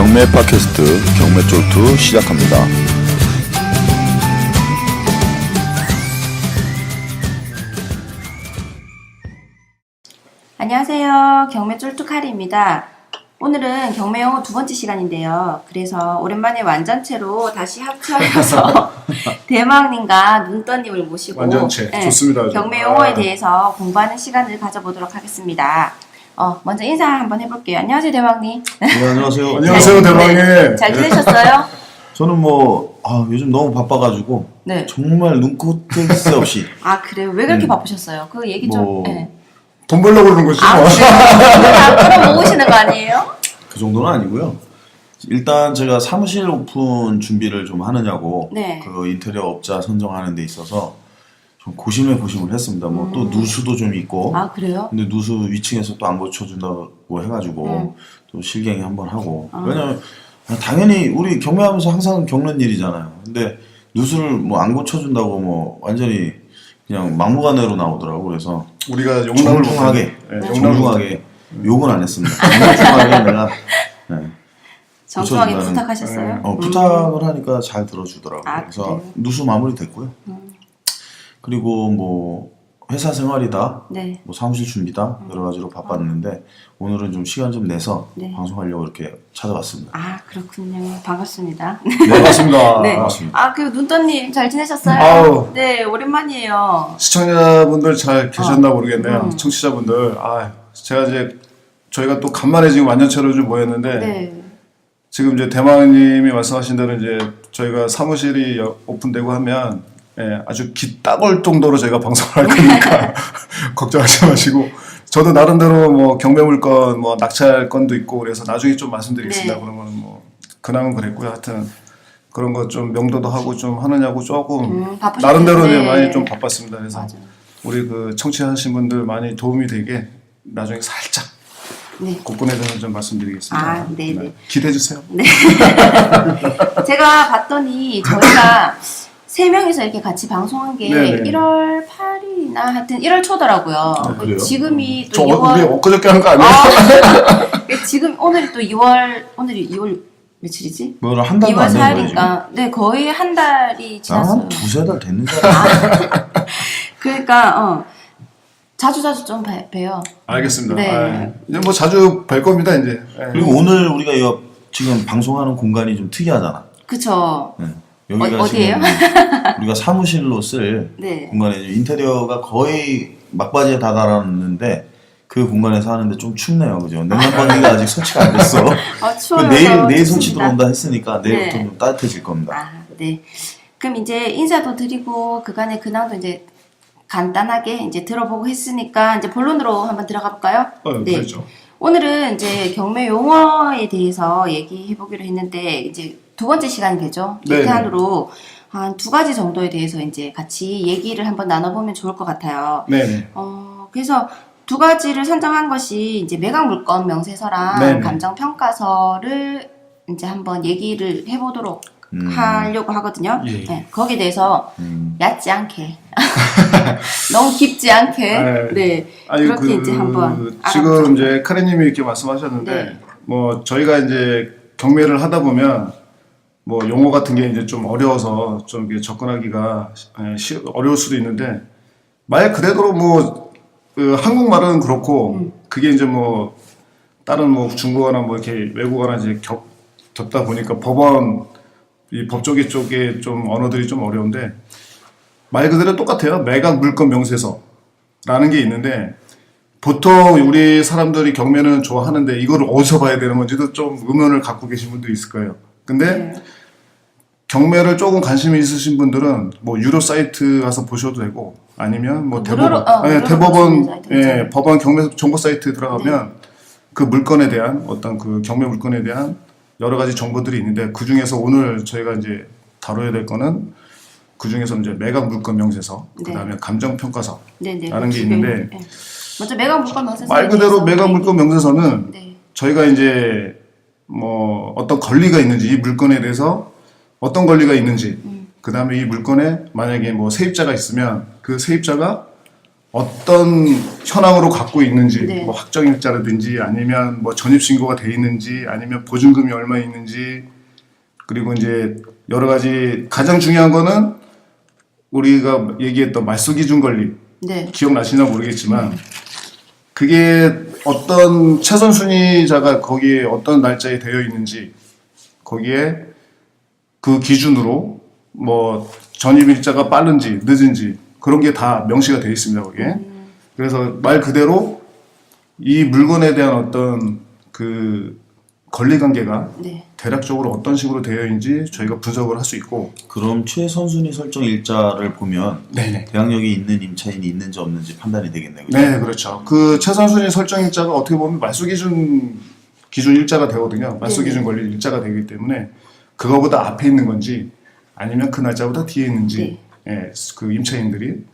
경매 팟캐스트 경매쫄투 시작합니다. 안녕하세요. 경매 쫄뚝하리입니다. 오늘은 경매 영어 두 번째 시간인데요. 그래서 오랜만에 완전체로 다시 합쳐서 대망님과 눈떠님을 모시고 완전체 좋습니다. 경매 용어에 대해서 공부하는 시간을 가져보도록 하겠습니다. 먼저 인사 한번 해볼게요. 안녕하세요, 대망님. 네, 안녕하세요. 안녕하세요, 대망님. 잘 지내셨어요? 저는 요즘 너무 바빠가지고 네. 정말 눈코 뜰 새 없이. 아, 그래요? 왜 그렇게 바쁘셨어요? 그 얘기 좀. 네. 돈 벌려고 그러는 거지. 아, 그래요? 다 끌어모으시는 거 아니에요? 그 정도는 아니고요. 일단 제가 사무실 오픈 준비를 좀 하느냐고 네. 그 인테리어 업자 선정하는 데 있어서 좀 고심을 했습니다. 또 누수도 좀 있고. 아, 그래요? 근데 누수 위층에서 또 안 고쳐준다고 해가지고 또 실갱이 한번 하고. 왜냐면 당연히 우리 경매하면서 항상 겪는 일이잖아요. 근데 누수를 안 고쳐준다고 완전히 그냥 막무가내로 나오더라고. 그래서 우리가 용납을 정중하게 못하네. 정중하게 욕은 안 했습니다. 정중하게 내가 정중하게 고쳐준다는, 부탁하셨어요? 부탁을 하니까 잘 들어주더라고요. 아, 그래서 그래요? 누수 마무리 됐고요. 그리고 회사 생활이다, 네. 사무실 준비다 여러 가지로 바빴는데 오늘은 좀 시간 좀 내서 네. 방송하려고 이렇게 찾아봤습니다. 아, 그렇군요. 반갑습니다. 네, 반갑습니다. 네. 반갑습니다. 그리고 눈떠님 잘 지내셨어요? 아우. 네, 오랜만이에요. 시청자분들 잘 계셨나 모르겠네요. 청취자분들. 제가 이제 저희가 또 간만에 지금 완전체로 좀 모였는데 네. 지금 이제 대망님이 말씀하신 대로 이제 저희가 사무실이 오픈되고 하면 아주 기 따걸 정도로 저희가 방송을 할 거니까 걱정하지 마시고 저도 나름대로 경매 물건 낙찰 건도 있고 그래서 나중에 좀 말씀드리겠습니다. 네. 그러면 근황은 그랬고요. 하여튼 그런 거 좀 명도도 하고 좀 하느냐고 조금 바쁘셨겠네. 나름대로 많이 좀 바빴습니다. 그래서 맞아. 우리 그 청취하신 분들 많이 도움이 되게 나중에 살짝 네. 곡분에 대해서 좀 말씀드리겠습니다. 아, 네네. 기대해 주세요. 네. 제가 봤더니 저희가 세 명이서 이렇게 같이 방송한 게 네네. 1월 8일이나 하여튼 1월 초더라고요. 그래요? 지금이 저 또 2월 우리 엊그저께 하는 거 아니에요? 지금 오늘이 또 2월 오늘이 2월 며칠이지? 한 달도 2월 안 된 거예요, 지금? 4일이니까 네 거의 한 달이 지났어요. 한 두세 달 됐는 줄 알았어요. 그러니까 자주 좀 봬요. 알겠습니다. 네. 이제 자주 뵐 겁니다 이제. 그리고 오늘 우리가 지금 방송하는 공간이 좀 특이하잖아. 그쵸? 네. 여기가 어디예요? 지금 우리가 사무실로 쓸 네. 공간에 인테리어가 거의 막바지에 다다랐는데 그 공간에서 하는데 좀 춥네요, 그죠? 냉난방기가 아직 설치가 안 됐어. 추워요. 내일 설치 좋습니다. 들어온다 했으니까 내일부터 네. 좀 따뜻해질 겁니다. 아, 네. 그럼 이제 인사도 드리고 그간의 근황도 이제 간단하게 이제 들어보고 했으니까 이제 본론으로 한번 들어가 볼까요? 네. 그렇죠. 오늘은 이제 경매 용어에 대해서 얘기해 보기로 했는데 이제 두 번째 시간이 되죠. 네네. 2탄으로 한 두 가지 정도에 대해서 이제 같이 얘기를 한번 나눠보면 좋을 것 같아요. 네네. 그래서 두 가지를 선정한 것이 이제 매각 물건 명세서랑 네네. 감정 평가서를 이제 한번 얘기를 해보도록 하려고 하거든요. 예. 네, 거기에 대해서 얕지 않게 너무 깊지 않게 네 아니, 그렇게 이제 한번 지금 알아보자. 이제 카레님이 이렇게 말씀하셨는데 네. 저희가 이제 경매를 하다 보면 용어 같은 게 이제 좀 어려워서 좀 이렇게 접근하기가 어려울 수도 있는데 말 그대로 그 한국말은 그렇고 그게 이제 다른 중국어나 이렇게 외국어나 이제 겹다 보니까 법원 이 법조계 쪽에 좀 언어들이 좀 어려운데 말 그대로 똑같아요. 매각 물건 명세서라는 게 있는데 보통 우리 사람들이 경매는 좋아하는데 이거를 어디서 봐야 되는 건지도 좀 의문을 갖고 계신 분도 있을 거예요. 근데 경매를 조금 관심이 있으신 분들은 유료 사이트 가서 보셔도 되고 아니면 대법원, 대법원 법원 경매 정보 사이트에 들어가면 그 물건에 대한 어떤 그 경매 물건에 대한 여러 가지 정보들이 있는데 그 중에서 오늘 저희가 이제 다뤄야 될 거는 그 중에서 이제 매각 물건 명세서, 그다음에 감정 평가서라는 게 있는데 먼저 매각 물건 명세서 말 그대로 매각 물건 명세서는 네. 저희가 이제 어떤 권리가 있는지 이 물건에 대해서 어떤 권리가 있는지 그다음에 이 물건에 만약에 세입자가 있으면 그 세입자가 어떤 현황으로 갖고 있는지, 네. 뭐 확정일자라든지 아니면 뭐 전입신고가 돼 있는지 아니면 보증금이 얼마 있는지, 그리고 이제 여러 가지 가장 중요한 거는 우리가 얘기했던 말소기준 권리, 네. 기억나시나 모르겠지만 그게 어떤 최선 순위자가 거기에 어떤 날짜에 되어 있는지, 거기에 그 기준으로 뭐 전입일자가 빠른지 늦은지 그런 게 다 명시가 되어 있습니다, 거기에. 그래서 말 그대로 이 물건에 대한 어떤 그 권리관계가 네. 대략적으로 어떤 식으로 되어 있는지 저희가 분석을 할 수 있고. 그럼 최선순위 설정 일자를 보면 네네. 대항력이 있는 임차인이 있는지 없는지 판단이 되겠네요. 그죠? 네, 그렇죠. 그 최선순위 설정 일자가 어떻게 보면 말소기준 일자가 되거든요. 말소기준 권리 일자가 되기 때문에 그거보다 앞에 있는 건지 아니면 그 날짜보다 뒤에 있는지 예, 그 임차인들이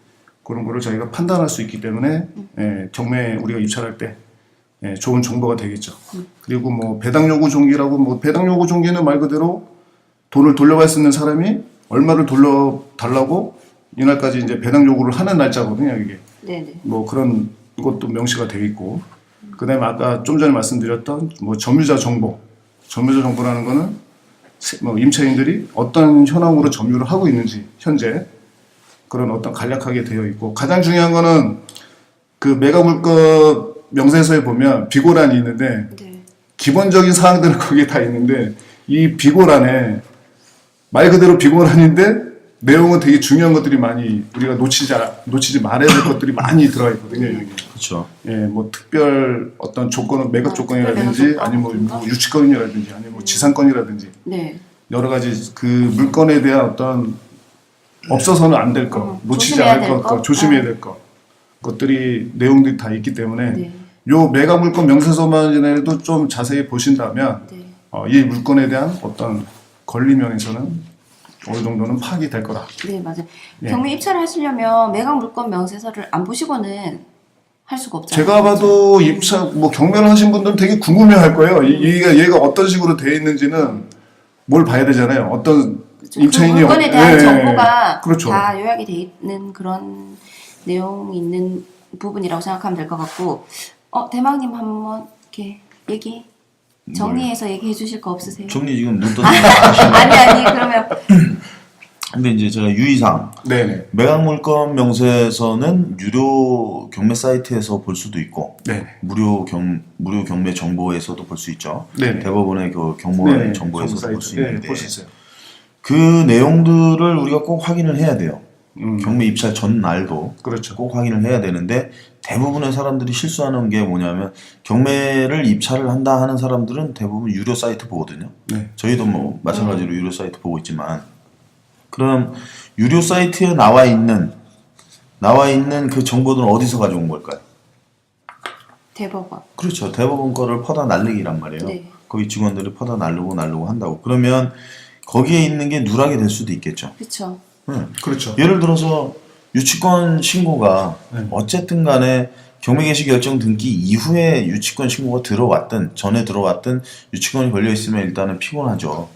그런 거를 저희가 판단할 수 있기 때문에 예, 경매 우리가 입찰할 때 예, 좋은 정보가 되겠죠. 그리고 뭐 배당 요구 종기라고, 뭐 배당 요구 종기는 말 그대로 돈을 돌려받을 수 있는 사람이 얼마를 돌려달라고 이날까지 이제 배당 요구를 하는 날짜거든요, 이게. 네네. 뭐 그런 것도 명시가 되어 있고, 그다음에 아까 좀 전에 말씀드렸던 뭐 점유자 정보라는 거는 뭐 임차인들이 어떤 현황으로 점유를 하고 있는지 현재 그런 어떤 간략하게 되어 있고, 가장 중요한 거는 그 매각물건 명세서에 보면 비고란이 있는데 네. 기본적인 사항들은 거기에 다 있는데 이 비고란에 말 그대로 비고란인데 내용은 되게 중요한 것들이 많이 우리가 놓치지 말아야 될 것들이 많이 들어가 있거든요, 여기. 그렇죠. 예, 뭐 특별 어떤 조건은 매각 조건이라든지 특별 매각 아니면 뭐 조건. 유치권이라든지 아니면 뭐 지상권이라든지 네. 여러 가지 그 물건에 대한 어떤 없어서는 안 될 것, 놓치지 조심해야 않을 될 것. 조심해야 될 것, 것들이 내용들이 다 있기 때문에 네. 요 매각 물건 명세서만이라도 좀 자세히 보신다면 네. 이 물건에 대한 어떤 권리면에서는 어느 정도는 파악이 될 거다. 네, 맞아요. 예. 경매 입찰을 하시려면 매각 물건 명세서를 안 보시고는 할 수가 없잖아요. 제가 봐도 입찰 뭐 경매를 하신 분들은 되게 궁금해할 거예요. 얘가 어떤 식으로 되어 있는지는 뭘 봐야 되잖아요. 어떤 그렇죠. 임차인이 그 물건에 대한 예, 정보가 그렇죠. 다 요약이 돼 있는 그런 내용이 있는 부분이라고 생각하면 될 것 같고, 대망님 한번 이렇게 정리해서 얘기해 주실 거 없으세요? 정리 지금 눈 떠. 아니 그러면 근데 이제 제가 유의사항 네네. 매각물건 명세서는 유료 경매 사이트에서 볼 수도 있고 네. 무료 경매 정보에서도 볼 수 있죠. 네네. 대법원의 그 경무원 네네. 정보에서도 정보 볼 수 사이트. 있는데 볼 수 있어요. 그 내용들을 우리가 꼭 확인을 해야 돼요. 음. 경매 입찰 전날도 그렇죠. 꼭 확인을 해야 되는데 대부분의 사람들이 실수하는 게 뭐냐면 경매를 입찰을 한다 하는 사람들은 대부분 유료 사이트 보거든요. 네. 저희도 뭐 마찬가지로 유료 사이트 보고 있지만 그럼 유료 사이트에 나와 있는 그 정보들은 어디서 가져온 걸까요? 대법원. 그렇죠. 대법원 거를 퍼다 날리기란 말이에요. 네. 거기 직원들이 퍼다 날르고 한다고. 그러면 거기에 있는 게 누락이 될 수도 있겠죠. 그렇죠. 그렇죠. 예를 들어서 유치권 신고가 네. 어쨌든 간에 경매 개시 결정 등기 이후에 유치권 신고가 들어왔든 전에 들어왔든 유치권이 걸려 있으면 일단은 피곤하죠.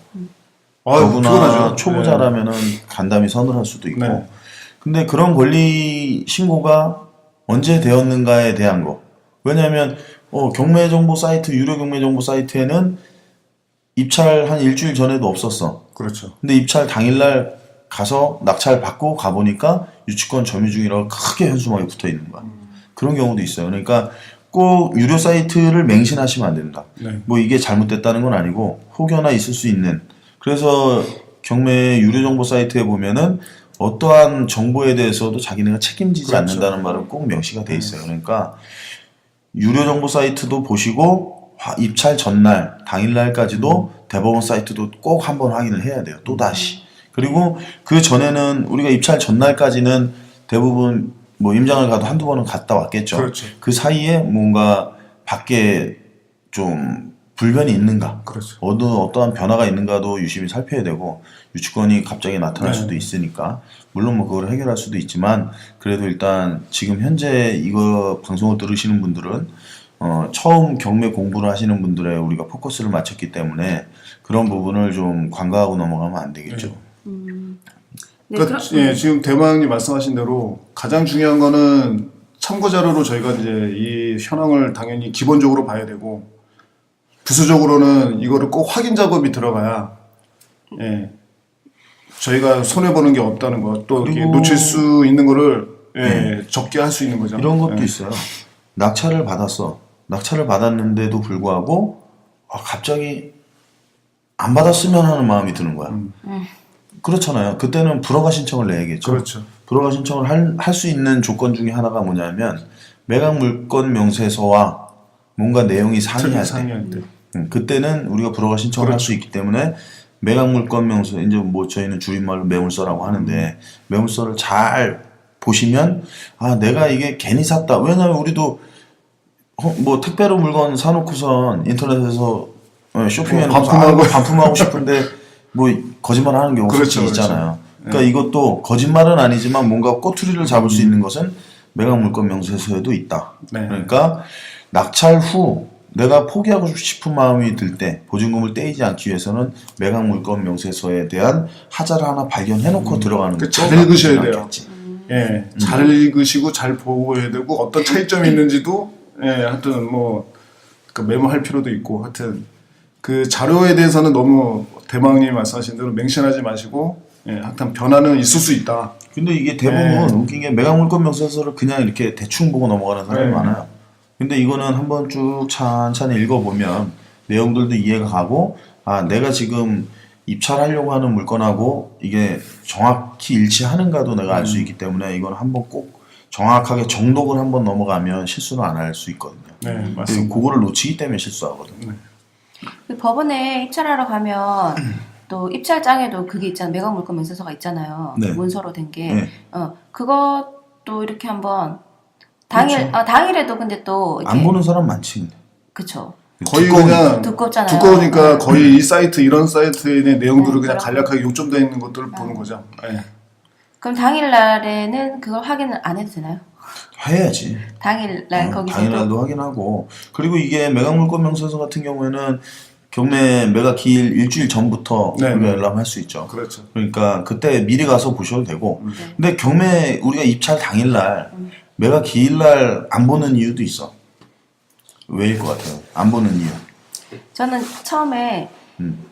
더구나 피곤하죠. 초보자라면은 간담이 서늘할 수도 있고. 네. 근데 그런 권리 신고가 언제 되었는가에 대한 거. 왜냐하면 경매 정보 사이트, 유료 경매 정보 사이트에는 입찰 한 일주일 전에도 없었어. 그렇죠. 근데 입찰 당일날 가서 낙찰 받고 가보니까 유치권 점유 중이라고 크게 현수막이 붙어 있는 거야. 그런 경우도 있어요. 그러니까 꼭 유료 사이트를 맹신하시면 안 된다. 네. 뭐 이게 잘못됐다는 건 아니고 혹여나 있을 수 있는. 그래서 경매 유료 정보 사이트에 보면은 어떠한 정보에 대해서도 자기네가 책임지지 그렇죠. 않는다는 말은 꼭 명시가 돼 있어요. 그러니까 유료 정보 사이트도 보시고 입찰 전날, 당일날까지도 대법원 사이트도 꼭 한번 확인을 해야 돼요. 또 다시. 그리고 그 전에는 우리가 입찰 전날까지는 대부분 뭐 임장을 가도 한두 번은 갔다 왔겠죠. 그렇죠. 그 사이에 뭔가 밖에 좀 불변이 있는가, 그렇죠. 어떠한 변화가 있는가도 유심히 살펴야 되고 유치권이 갑자기 나타날 네. 수도 있으니까 물론 뭐 그걸 해결할 수도 있지만 그래도 일단 지금 현재 이거 방송을 들으시는 분들은 처음 경매 공부를 하시는 분들의 우리가 포커스를 맞췄기 때문에 그런 부분을 좀 간과하고 넘어가면 안 되겠죠. 네, 그러니까 예, 지금 대망님 말씀하신 대로 가장 중요한 거는 참고 자료로 저희가 이제 이 현황을 당연히 기본적으로 봐야 되고 부수적으로는 이거를 꼭 확인 작업이 들어가야 예, 저희가 손해 보는 게 없다는 거, 또 이렇게 그리고- 놓칠 수 있는 거를 예, 적게 할 수 있는 거죠. 이런 것도 예. 있어요. 낙찰을 받았어. 낙찰을 받았는데도 불구하고 갑자기 안 받았으면 하는 마음이 드는 거야. 그렇잖아요. 그때는 불허가 신청을 내야겠죠. 그렇죠. 불허가 신청을 할 수 있는 조건 중에 하나가 뭐냐면 매각 물건 명세서와 뭔가 내용이 상이할 때 상의할 때. 그때는 우리가 불허가 신청을 할 수 있기 때문에 매각 물건 명세, 이제 뭐 저희는 줄임말로 매물서라고 하는데 매물서를 잘 보시면 내가 이게 괜히 샀다. 왜냐면 우리도 뭐 택배로 물건 사놓고선 인터넷에서 쇼핑해놓고 반품하고 싶은데 뭐 거짓말 하는 경우가 그렇죠, 솔직히 그렇죠. 있잖아요. 그러니까 이것도 거짓말은 아니지만 뭔가 꼬투리를 잡을 수 있는 것은 매각 물건 명세서에도 있다. 네. 그러니까 낙찰 후 내가 포기하고 싶은 마음이 들 때 보증금을 떼이지 않기 위해서는 매각 물건 명세서에 대한 하자를 하나 발견해놓고 들어가는 것도 잘 읽으셔야 나쁘지 돼요. 않겠지. 예, 잘 읽으시고 잘 보고해야 되고 어떤 차이점이 있는지도 하여튼 뭐 그 메모할 필요도 있고 하여튼 그 자료에 대해서는 너무 대망님이 말씀하신 대로 맹신하지 마시고 하여튼 변화는 있을 수 있다. 근데 이게 대부분 웃긴 게 매각 물건 명세서를 그냥 이렇게 대충 보고 넘어가는 사람이 네. 많아요. 근데 이거는 한번 쭉 찬찬히 읽어보면 내용들도 이해가 가고 내가 지금 입찰하려고 하는 물건하고 이게 정확히 일치하는가도 내가 알 수 있기 때문에 이건 한번 꼭 정확하게 정독을 한번 넘어가면 실수를 안 할 수 있거든요. 네, 그리고 맞습니다. 그거를 놓치기 때문에 실수하거든요. 그 법원에 입찰하러 가면 또 입찰장에도 그게 있잖아요. 매각 물건 명세서가 있잖아요. 네. 문서로 된 게. 네. 그것도 이렇게 한번 당일에도 근데 또 이렇게 안 보는 사람 많지. 근데. 그쵸. 거의 두꺼우니까. 그냥 두껍잖아요. 두꺼우니까 거의 이 사이트 이런 사이트의 내용들을 그냥 그렇구나. 간략하게 요점되어 있는 것들을 보는 거죠. 예. 그럼 당일날에는 그걸 확인을 안 해도 되나요? 해야지. 당일날 거기서 당일날도 확인하고 그리고 이게 매각 물건 명세서 같은 경우에는 경매 매각 기일 일주일 전부터 네. 우리가 열람할 수 있죠. 그렇죠. 그러니까 그때 미리 가서 보셔도 되고. 네. 근데 경매 우리가 입찰 당일날 매각 기일날 안 보는 이유도 있어. 왜일 것 같아요? 안 보는 이유. 저는 처음에 음.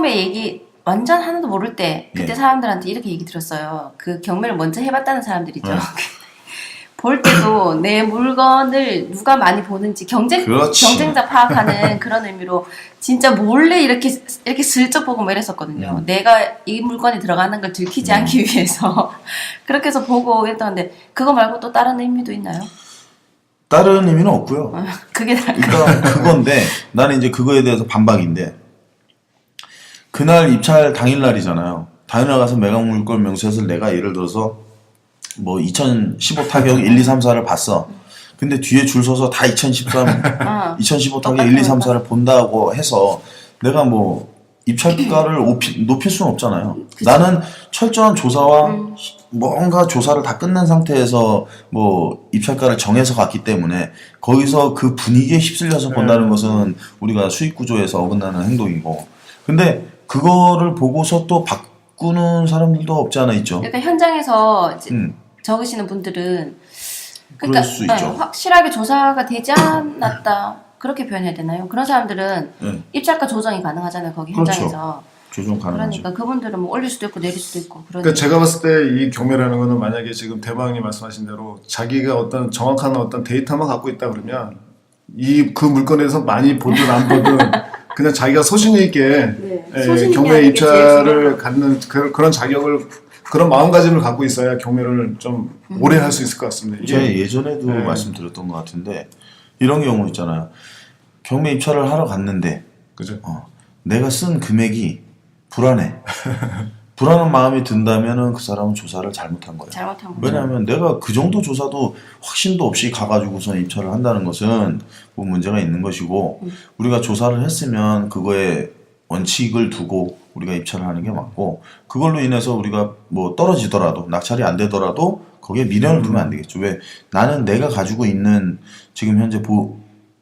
얘기 완전 하나도 모를 때 그때 예. 사람들한테 이렇게 얘기 들었어요. 그 경매를 먼저 해봤다는 사람들 있죠. 네. 볼 때도 내 물건을 누가 많이 보는지 그렇지. 경쟁자 파악하는 그런 의미로 진짜 몰래 이렇게 슬쩍 보고 뭐 이랬었거든요. 내가 이 물건이 들어가는 걸 들키지 않기 위해서 그렇게 해서 보고 했던데 그거 말고 또 다른 의미도 있나요? 다른 의미는 없고요. 그게 다 일단 그건데 나는 이제 그거에 대해서 반박인데 그날 입찰 당일날이잖아요. 당일날 가서 매각 물건 명세서를 내가 예를 들어서 뭐 2015 타격 1, 2, 3, 4를 봤어. 근데 뒤에 줄 서서 다 2013, 2015 타격 1, 2, 3, 4를 본다고 해서 내가 뭐 입찰가를 높일 수는 없잖아요. 나는 철저한 조사와 뭔가 조사를 다 끝낸 상태에서 뭐 입찰가를 정해서 갔기 때문에 거기서 그 분위기에 휩쓸려서 본다는 것은 우리가 수익 구조에서 어긋나는 행동이고. 근데 그거를 보고서 또 바꾸는 사람들도 없지 않아 있죠. 그러니까 현장에서 이제 음. 적으시는 분들은 그럴 수 있죠. 확실하게 조사가 되지 않았다 그렇게 표현해야 되나요? 그런 사람들은 네. 입찰가 조정이 가능하잖아요. 거기 그렇죠. 현장에서. 조정 가능하죠. 그러니까 그분들은 뭐 올릴 수도 있고 내릴 수도 있고 그러니까 그러니까 제가 봤을 때 이 경매라는 거는 만약에 지금 대방님 말씀하신 대로 자기가 어떤 정확한 어떤 데이터만 갖고 있다 그러면 그 물건에서 많이 보든 안 보든 그냥 자기가 소신이 있게 네. 소신 있게 경매 하는 게 입찰을 제일 갖는 그런 자격을 그런 마음가짐을 갖고 있어야 경매를 좀 오래 할 수 있을 것 같습니다. 제가 이게 예전에도 네. 말씀드렸던 것 같은데 이런 경우 있잖아요. 경매 입찰을 하러 갔는데 그죠? 내가 쓴 금액이 불안해. 불안한 마음이 든다면은 그 사람은 조사를 잘못한 거예요. 잘못한 거죠. 왜냐하면 내가 그 정도 조사도 확신도 없이 가가지고선 입찰을 한다는 것은 뭐 문제가 있는 것이고 우리가 조사를 했으면 그거에 원칙을 두고 우리가 입찰을 하는 게 맞고 그걸로 인해서 우리가 뭐 떨어지더라도 낙찰이 안 되더라도 거기에 미련을 두면 안 되겠죠. 왜? 나는 내가 가지고 있는 지금 현재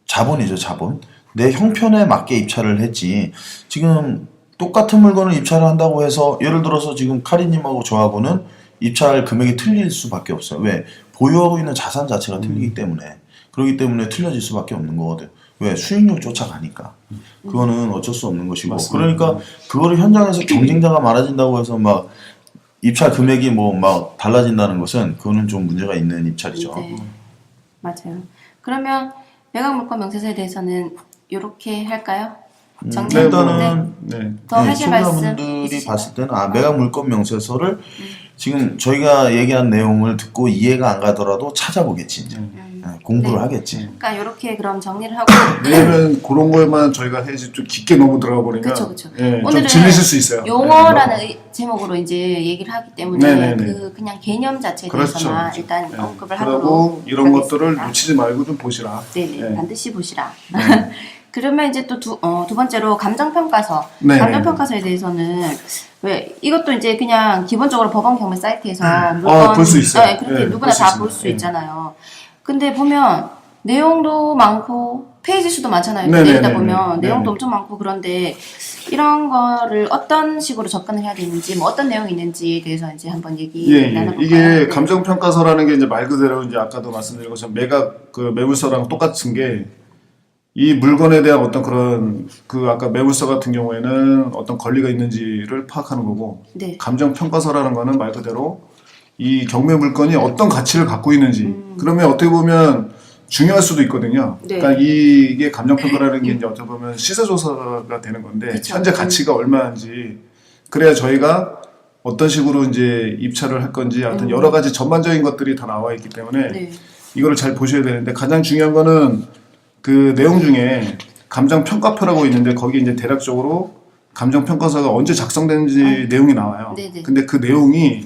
자본이죠, 자본. 내 형편에 맞게 입찰을 했지. 지금 똑같은 물건을 입찰을 한다고 해서 예를 들어서 지금 카리님하고 저하고는 입찰 금액이 틀릴 수밖에 없어요. 왜? 보유하고 있는 자산 자체가 틀리기 때문에 그렇기 때문에 틀려질 수밖에 없는 거거든. 왜? 수익률 쫓아가니까. 그거는 어쩔 수 없는 것이고. 맞습니다. 그러니까 그거를 현장에서 경쟁자가 많아진다고 해서 막 입찰 금액이 뭐 막 달라진다는 것은 그거는 좀 문제가 있는 입찰이죠. 네. 맞아요. 그러면 매각 물건 명세서에 대해서는 이렇게 할까요? 정리. 네, 일단은 네. 더 하실 말씀 시청자분들이 있으시죠? 봤을 때는 매각 물건 명세서를 지금 저희가 얘기한 내용을 듣고 이해가 안 가더라도 찾아보겠지 이제. 공부를 네. 하겠지. 그러니까 이렇게 그럼 정리를 하고 왜냐면 그런 거에만 저희가 해야지 좀 깊게 너무 들어가 버리면 그쵸. 예, 좀 오늘은 질리실 수 있어요. 용어라는 제목으로 이제 얘기를 하기 때문에 네네네. 그냥 개념 자체에 그렇죠, 대해서만 그렇죠. 일단 네. 언급을 그리고 하도록 이런 것들을 하겠습니다. 놓치지 말고 좀 보시라. 네네, 네. 반드시 보시라. 그러면 이제 또 두 번째로 감정평가서. 네네. 감정평가서에 대해서는 왜 이것도 이제 그냥 기본적으로 법원 경매 사이트에서 볼수 있어요. 네, 그렇게 네, 누구나 볼수 다 볼 있습니다. 수 예. 있잖아요. 근데 보면 내용도 많고 페이지 수도 많잖아요. 네네네네. 내리다 보면 네네. 내용도 엄청 많고 그런데 이런 거를 어떤 식으로 접근을 해야 되는지 뭐 어떤 내용이 있는지에 대해서 이제 한번 얘기 예, 예. 나눠볼까요? 이게 네. 감정평가서라는 게 이제 말 그대로 이제 아까도 말씀드린 것처럼 매각 그 매물서랑 똑같은 게 이 물건에 대한 어떤 그런 그 아까 매물서 같은 경우에는 어떤 권리가 있는지를 파악하는 거고 네. 감정평가서라는 거는 말 그대로 이 경매 물건이 어떤 가치를 갖고 있는지 그러면 어떻게 보면 중요할 수도 있거든요. 네. 그러니까 이게 감정평가라는 게 이제 어떻게 보면 시세조사가 되는 건데 그쵸. 현재 가치가 얼마인지 그래야 저희가 어떤 식으로 이제 입찰을 할 건지 하여튼 여러 가지 전반적인 것들이 다 나와 있기 때문에 네. 이거를 잘 보셔야 되는데 가장 중요한 거는 그 내용 중에 감정평가표라고 있는데 거기 이제 대략적으로 감정평가서가 언제 작성된지 내용이 나와요. 네네. 근데 그 내용이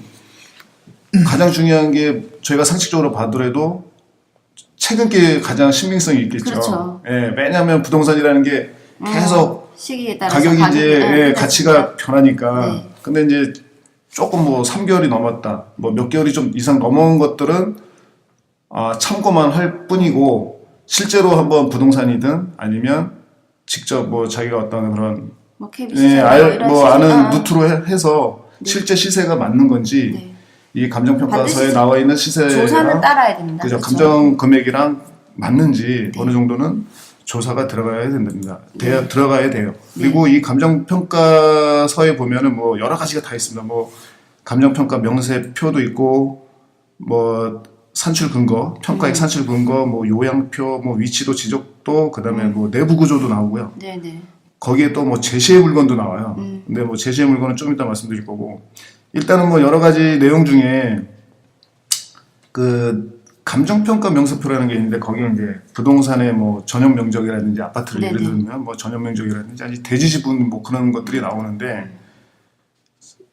가장 중요한 게 저희가 상식적으로 봐더라도 최근 게 가장 신빙성이 있겠죠. 그렇죠. 예, 왜냐하면 부동산이라는 게 계속 시기에 따라서 가격이 이제 네, 가치가 변하니까. 네. 근데 이제 조금 뭐 3개월이 넘었다, 뭐 몇 개월이 좀 이상 넘어온 것들은 참고만 할 뿐이고 실제로 한번 부동산이든 아니면 직접 뭐 자기가 어떤 그런 뭐 KBC 뭐 아는 루트로 해서 실제 시세가 맞는 건지 네. 이 감정평가서에 반드시 나와 있는 조사는 시세랑 따라야 됩니다. 그죠. 그렇죠? 감정 금액이랑 맞는지 네. 어느 정도는 조사가 들어가야 된답니다. 들어가야 돼요. 그리고 이 감정평가서에 보면은 뭐 여러 가지가 다 있습니다. 뭐 감정평가 명세표도 있고 뭐 산출 근거, 평가액 산출 근거, 뭐 요양표, 뭐 위치도 지적도, 그다음에 뭐 내부 구조도 나오고요. 네네. 거기에 또 뭐 제시의 물건도 나와요. 근데 뭐 제시의 물건은 좀 이따 말씀드릴 거고 일단은 뭐 여러 가지 내용 중에 그 감정평가 명세표라는 게 있는데 거기에 이제 부동산의 뭐 전용 면적이라든지 아파트를 네네. 예를 들면 뭐 전용 면적이라든지 아니 대지 지분 뭐 그런 것들이 나오는데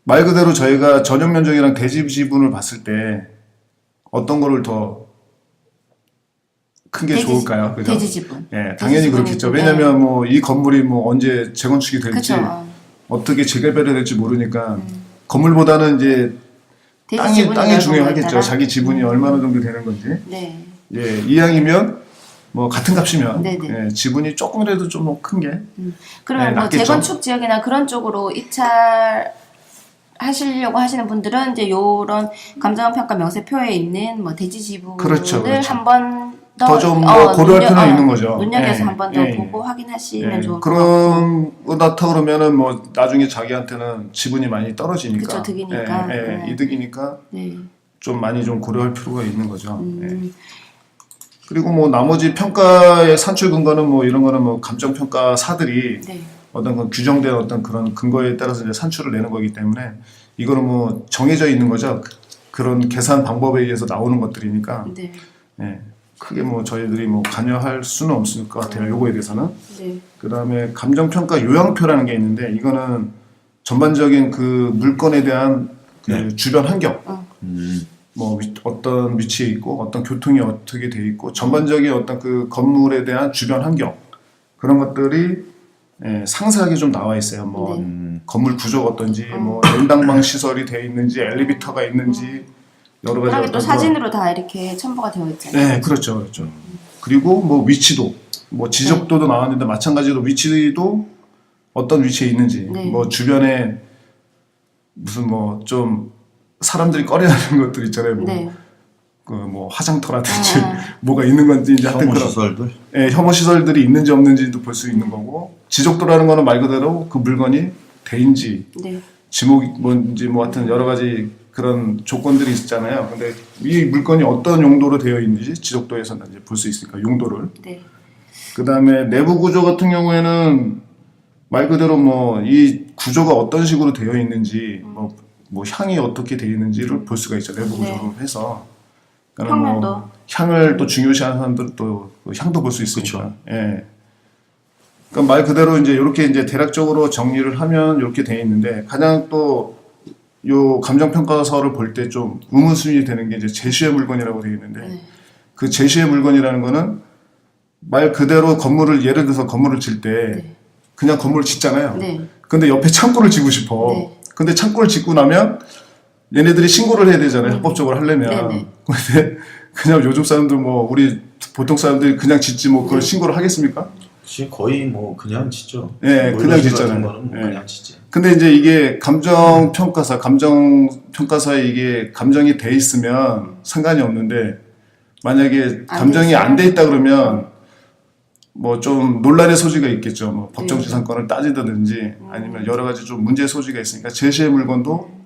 말 그대로 저희가 전용 면적이랑 대지 지분을 봤을 때 어떤 거를 더 큰 게 좋을까요? 그죠? 대지 지분. 예, 당연히 지분이 그렇겠죠. 네. 왜냐면 뭐 이 건물이 뭐 언제 재건축이 될지 그쵸. 어떻게 재개발이 될지 모르니까 건물보다는 이제 대지 지분이 땅이 넓은 중요하겠죠. 거에 자기 지분이 얼마나 정도 되는 건지. 따라. 네. 예, 이왕이면 뭐 같은 값이면 네네. 예, 지분이 조금이라도 좀 뭐 큰 게. 그러면 네, 뭐 낫겠죠. 재건축 지역이나 그런 쪽으로 입찰 하시려고 하시는 분들은 이제 요런 감정평가 명세표에 있는 뭐 대지 지분을 그렇죠, 그렇죠. 한번 더 좀 뭐 고려할 필요는 있는 거죠. 눈여겨서 예, 한 번 더 예, 보고 확인하시면 예, 좋을 것 같고. 그런 거 나타 그러면은 뭐 나중에 자기한테는 지분이 많이 떨어지니까. 그쵸, 득이니까. 예, 네. 이득이니까 네. 좀 많이 좀 고려할 필요가 있는 거죠. 예. 음, 그리고 뭐 나머지 평가의 산출 근거는 뭐 이런 거는 뭐 감정 평가사들이 네. 어떤 그 규정된 어떤 그런 근거에 따라서 이제 산출을 내는 거기 때문에 이거는 뭐 정해져 있는 거죠. 그런 계산 방법에 의해서 나오는 것들이니까 네. 예, 크게 뭐 저희들이 뭐 관여할 수는 없을 것 같아요. 요거에 대해서는. 네. 그다음에 감정 평가 요양표라는 게 있는데 이거는 전반적인 그 물건에 대한 그 주변 환경 뭐 어떤 위치에 있고 어떤 교통이 어떻게 돼 있고 전반적인 어떤 그 건물에 대한 주변 환경 그런 것들이 상세하게 좀 나와 있어요. 뭐 건물 구조가 어떤지 뭐 냉난방 시설이 돼 있는지 엘리베이터가 있는지 여러 가지 그런 게 또 어떤 사진으로 다 이렇게 첨부가 되어 있잖아요. 네, 그렇죠, 그렇죠. 그리고 뭐 위치도 뭐 지적도도 나왔는데 마찬가지로 위치도 어떤 위치에 있는지 네. 뭐 주변에 무슨 뭐 좀 사람들이 꺼려하는 것들 있잖아요. 뭐 네. 그 뭐 화장터라든지 뭐가 있는 건지 이제 하여튼 혐오 그런 시설들. 예, 혐오 시설들이 있는지 없는지도 볼 수 있는 거고 지적도라는 거는 말 그대로 그 물건이 대인지 네. 지목이 뭔지 뭐 하여튼 여러 가지 그런 조건들이 있잖아요. 근데 이 물건이 어떤 용도로 되어 있는지 지적도에서는 이제 볼 수 있으니까 용도를. 네. 그 다음에 내부 구조 같은 경우에는 말 그대로 뭐 이 구조가 어떤 식으로 되어 있는지 뭐 향이 어떻게 되어 있는지를 볼 수가 있죠. 내부 구조로 해서. 그러니까 평면도. 뭐 향을 또 중요시하는 사람들은 또그 향도 볼 수 있으니까. 예. 그러니까 말 그대로 이제 이렇게 이제 대략적으로 정리를 하면 이렇게 되어 있는데 가장 또 요 감정평가서를 볼 때 좀 의문순위 되는 게 이제 제시의 물건이라고 되어 있는데 그 제시의 물건이라는 거는 말 그대로 건물을 예를 들어서 건물을 질 때 그냥 건물을 짓잖아요. 네. 근데 옆에 창고를 지고 싶어. 네. 근데 창고를 짓고 나면 얘네들이 신고를 해야 되잖아요. 합법적으로 하려면. 네네. 근데 그냥 요즘 사람들 뭐 우리 보통 사람들이 그냥 짓지 뭐 그걸 신고를 하겠습니까? 지금 거의 뭐 그냥 짓죠. 예, 그냥 물놀이 짓잖아요. 같은 거는 뭐 예. 그냥 짓지. 근데 이제 이게 감정평가서에 이게 감정이 돼 있으면 상관이 없는데 만약에 안 감정이 됐어요? 안 돼 있다 그러면 뭐 좀 논란의 소지가 있겠죠. 뭐 법정 네. 지상권을 따지든지 아니면 여러 가지 좀 문제 소지가 있으니까 제시의 물건도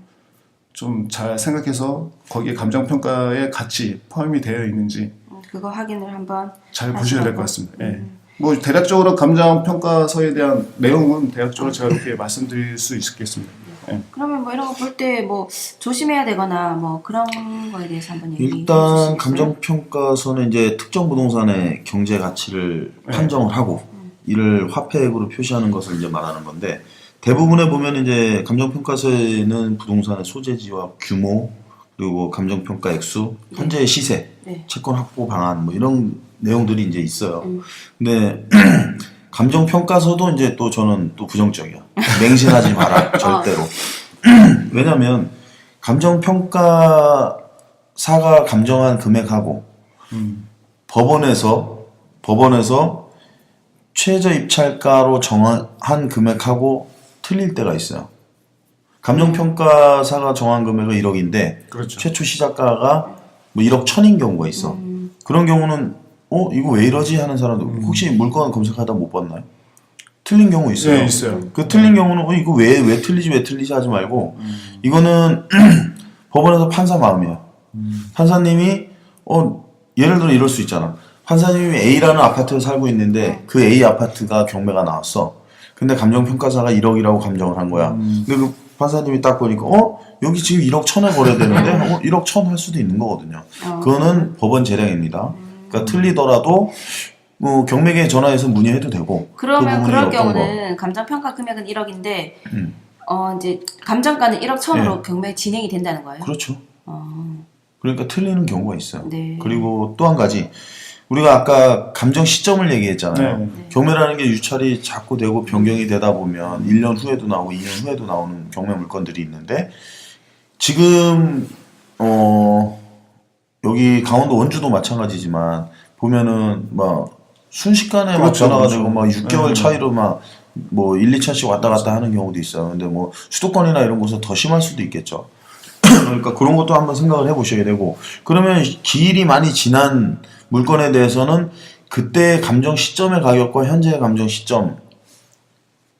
좀 잘 생각해서 거기에 감정평가에 같이 포함이 되어 있는지 그거 확인을 한번 잘 보셔야 될 것 하시라고. 같습니다. 예. 뭐 대략적으로 감정평가서에 대한 내용은 대략적으로 제가 이렇게 말씀드릴 수 있겠습니다. 예. 그러면 뭐 이런 거 볼 때 뭐 조심해야 되거나 뭐 그런 거에 대해서 한번 얘기해 일단 주시겠어요? 감정평가서는 이제 특정 부동산의 경제 가치를 판정을 하고 이를 화폐액으로 표시하는 것을 이제 말하는 건데 대부분에 보면 이제 감정평가서에는 부동산의 소재지와 규모 그리고 감정평가 액수, 현재의 시세, 네. 채권 확보 방안 뭐 이런 내용들이 이제 있어요. 근데 감정평가서도 이제 또 저는 또 부정적이야. 맹신하지 마라 절대로. 왜냐면 감정평가사가 감정한 금액하고 법원에서 최저 입찰가로 정한 금액하고 틀릴 때가 있어요. 감정평가사가 정한 금액은 1억인데 그렇죠. 최초 시작가가 뭐 1억 1,000인 경우가 있어. 그런 경우는 이거 왜 이러지 하는 사람들 혹시 물건 검색하다 못 봤나요? 틀린 경우 있어요. 네, 있어요. 그 틀린 경우는 이거 왜 틀리지 하지 말고 이거는 법원에서 판사 마음이야. 판사님이 예를 들어 이럴 수 있잖아. 판사님이 A라는 아파트에 살고 있는데 그 A 아파트가 경매가 나왔어. 근데 감정평가사가 1억이라고 감정을 한 거야. 근데 그 판사님이 딱 보니까 여기 지금 1억 1,000에 거래되는데 1억 1,000 할 수도 있는 거거든요. 그거는 법원 재량입니다. 그러니까 틀리더라도 뭐 경매계에 전화해서 문의해도 되고. 그러면 그 그럴 부분이 어떤 경우는 감정평가 금액은 1억인데 이제 감정가는 1억 1,000으로 경매 진행이 된다는 거예요? 그렇죠. 그러니까 틀리는 경우가 있어요. 네. 그리고 또 한 가지 우리가 아까 감정 시점을 얘기했잖아요. 네. 경매라는 게 유찰이 자꾸 되고 변경이 되다 보면 1년 후에도 나오고 2년 후에도 나오는 경매 물건들이 있는데 지금 여기 강원도 원주도 마찬가지지만 보면은 막 순식간에 막 그렇죠, 변화가 그렇죠. 되고 막 6개월 차이로 막 뭐 1, 2차씩 왔다 갔다 하는 경우도 있어요. 근데 뭐 수도권이나 이런 곳은 더 심할 수도 있겠죠. 그러니까 그런 것도 한번 생각을 해보셔야 되고 그러면 기일이 많이 지난 물건에 대해서는 그때의 감정 시점의 가격과 현재의 감정 시점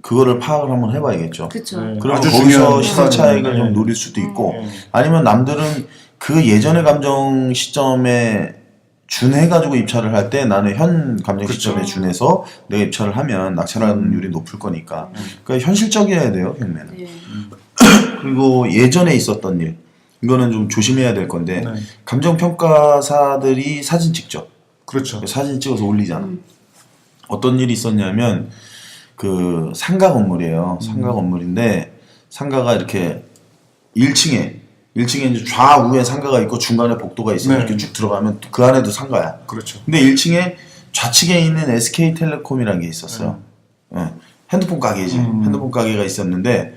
그거를 파악을 한번 해봐야겠죠. 그렇죠. 네. 그러면 아주 거기서 중요한 시세 차익을 부분이네. 좀 노릴 수도 있고 네. 아니면 남들은 그 예전의 감정 시점에 준해가지고 입찰을 할 때 나는 현 감정 시점에 준해서 내가 입찰을 하면 낙찰률이 높을 거니까 그러니까 현실적이어야 돼요 경매는. 네. 그리고 예전에 있었던 일 이거는 좀 조심해야 될 건데 네. 감정평가사들이 사진 찍죠. 그렇죠. 사진 찍어서 올리잖아. 어떤 일이 있었냐면 그 상가 건물이에요. 상가 건물인데 상가가 이렇게 1층에 이제 좌우에 상가가 있고 중간에 복도가 있어요. 네. 이렇게 쭉 들어가면 그 안에도 상가야. 그렇죠. 근데 1층에 좌측에 있는 SK텔레콤이라는 게 있었어요. 핸드폰 가게지. 핸드폰 가게가 있었는데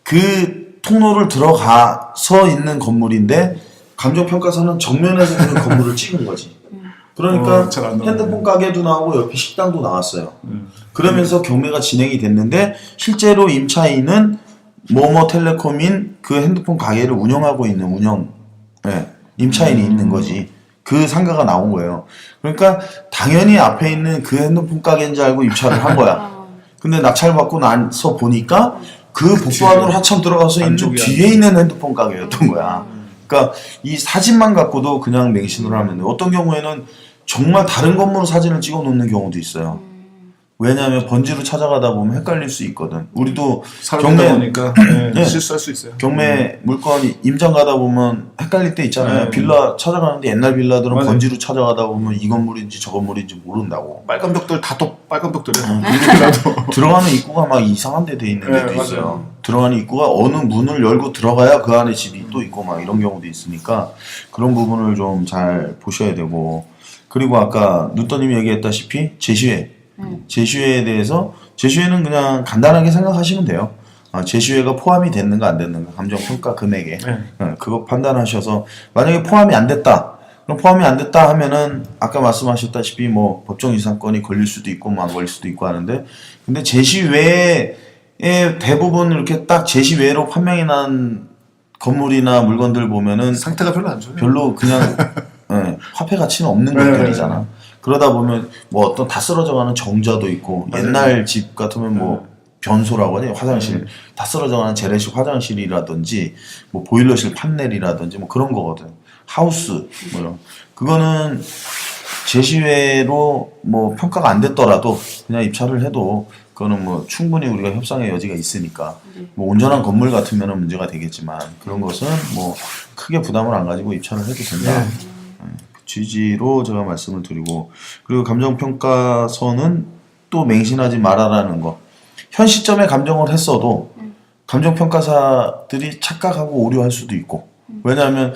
그 통로를 들어가서 있는 건물인데 감정평가사는 정면에서 그 건물을 찍은 거지. 그러니까 잘안 나오네. 핸드폰 가게도 나오고 옆에 식당도 나왔어요. 그러면서 경매가 진행이 됐는데 실제로 임차인은 뭐뭐텔레콤인 그 핸드폰 가게를 운영하고 있는 임차인이 있는 거지. 그 상가가 나온 거예요. 그러니까 당연히 앞에 있는 그 핸드폰 가게인 줄 알고 입찰을 한 거야. 근데 낙찰받고 나서 보니까 그 복도 안으로 한참 들어가서 있는 안쪽이야. 뒤에 있는 핸드폰 가게였던 거야. 그러니까 이 사진만 갖고도 그냥 맹신을 하면 돼. 어떤 경우에는 정말 다른 건물 사진을 찍어 놓는 경우도 있어요. 왜냐하면 번지로 찾아가다 보면 헷갈릴 수 있거든. 우리도 살다 보니까 네. 실수할 수 있어요. 경매 물건 임장 가다 보면 헷갈릴 때 있잖아요. 네. 빌라 찾아가는데 옛날 빌라들은 맞아요. 번지로 찾아가다 보면 이 건물인지 저 건물인지 모른다고. 빨간 벽돌 다 또 빨간 벽돌이에요. 들어가는 입구가 막 이상한 데 돼 있는 데도 네, 있어요. 맞아요. 들어가는 입구가 어느 문을 열고 들어가야 그 안에 집이 또 있고 막 이런 경우도 있으니까 그런 부분을 좀 잘 보셔야 되고, 그리고 아까 눈떠님이 얘기했다시피 제시회. 제시회에 대해서, 제시회는 그냥 간단하게 생각하시면 돼요. 제시회가 포함이 됐는가 안 됐는가, 감정평가 금액에. 그거 판단하셔서 만약에 포함이 안 됐다. 그럼 포함이 안 됐다 하면은 아까 말씀하셨다시피 뭐 법정 이상권이 걸릴 수도 있고 뭐 안 걸릴 수도 있고 하는데, 근데 제시외에 대부분 이렇게 딱 제시외로 판명이 난 건물이나 물건들 보면은 상태가 별로 안 좋아요. 별로 그냥 화폐 가치는 없는 것들이잖아. 그러다 보면 뭐 어떤 다 쓰러져가는 정자도 있고, 맞아요. 옛날 집 같으면 뭐 변소라고 하지, 화장실 다 쓰러져가는 재래식 화장실이라든지 뭐 보일러실 판넬이라든지 뭐 그런 거거든. 하우스 뭐 이런. 그거는 제시외로 뭐 평가가 안 됐더라도 그냥 입찰을 해도 그거는 뭐 충분히 우리가 협상의 여지가 있으니까, 뭐 온전한 건물 같으면 문제가 되겠지만 그런 것은 뭐 크게 부담을 안 가지고 입찰을 해도 된다. 그 취지로 제가 말씀을 드리고, 그리고 감정평가서는 또 맹신하지 말아라는 거. 현 시점에 감정을 했어도 감정평가사들이 착각하고 오류할 수도 있고, 왜냐하면